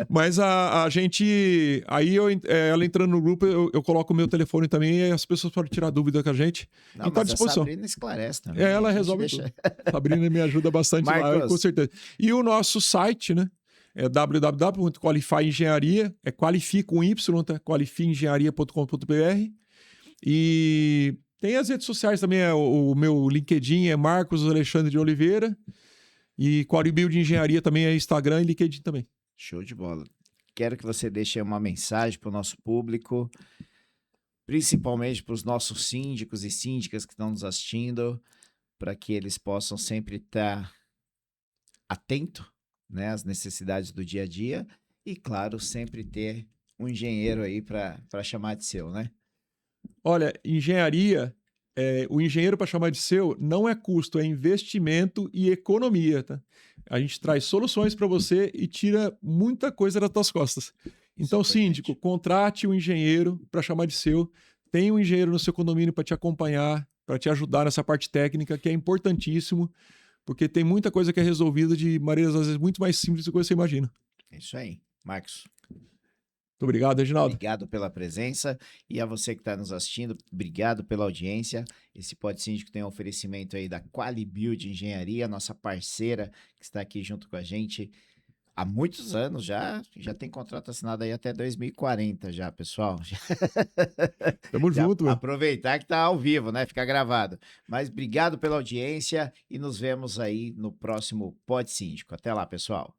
Mas a gente... Aí, ela entrando no grupo, eu coloco o meu telefone também e as pessoas podem tirar dúvida com a gente. Não, então, à disposição. A Sabrina esclarece também. Ela resolve tudo. A Sabrina me ajuda bastante lá, com certeza. E o nosso site, né? É www.qualifyengenharia, qualifi com Y, tá? qualifiengenharia.com.br. E tem as redes sociais também, o meu LinkedIn é Marcos Alexandre de Oliveira. E Quali Build Engenharia também é Instagram e LinkedIn também. Show de bola. Quero que você deixe aí uma mensagem para o nosso público, principalmente para os nossos síndicos e síndicas que estão nos assistindo, para que eles possam sempre estar atento, né, às necessidades do dia a dia e, claro, sempre ter um engenheiro aí para chamar de seu, né? Olha, engenharia, o engenheiro para chamar de seu não é custo, é investimento e economia, tá? A gente traz soluções para você e tira muita coisa das tuas costas. Isso é Então, síndico, importante. contrate um engenheiro para chamar de seu. Tem um engenheiro no seu condomínio para te acompanhar, para te ajudar nessa parte técnica, que é importantíssimo, porque tem muita coisa que é resolvida de maneiras, às vezes, muito mais simples do que você imagina. É isso aí. Marcos, Muito obrigado, Reginaldo. obrigado pela presença e a você que está nos assistindo, obrigado pela audiência. Esse Pod Síndico tem um oferecimento aí da Qualibuild Engenharia, nossa parceira que está aqui junto com a gente há muitos anos já tem contrato assinado aí até 2040 já, pessoal. Tamo Já junto, meu. aproveitar que tá ao vivo, né? Fica gravado. Mas obrigado pela audiência e nos vemos aí no próximo Pod Síndico. Até lá, pessoal.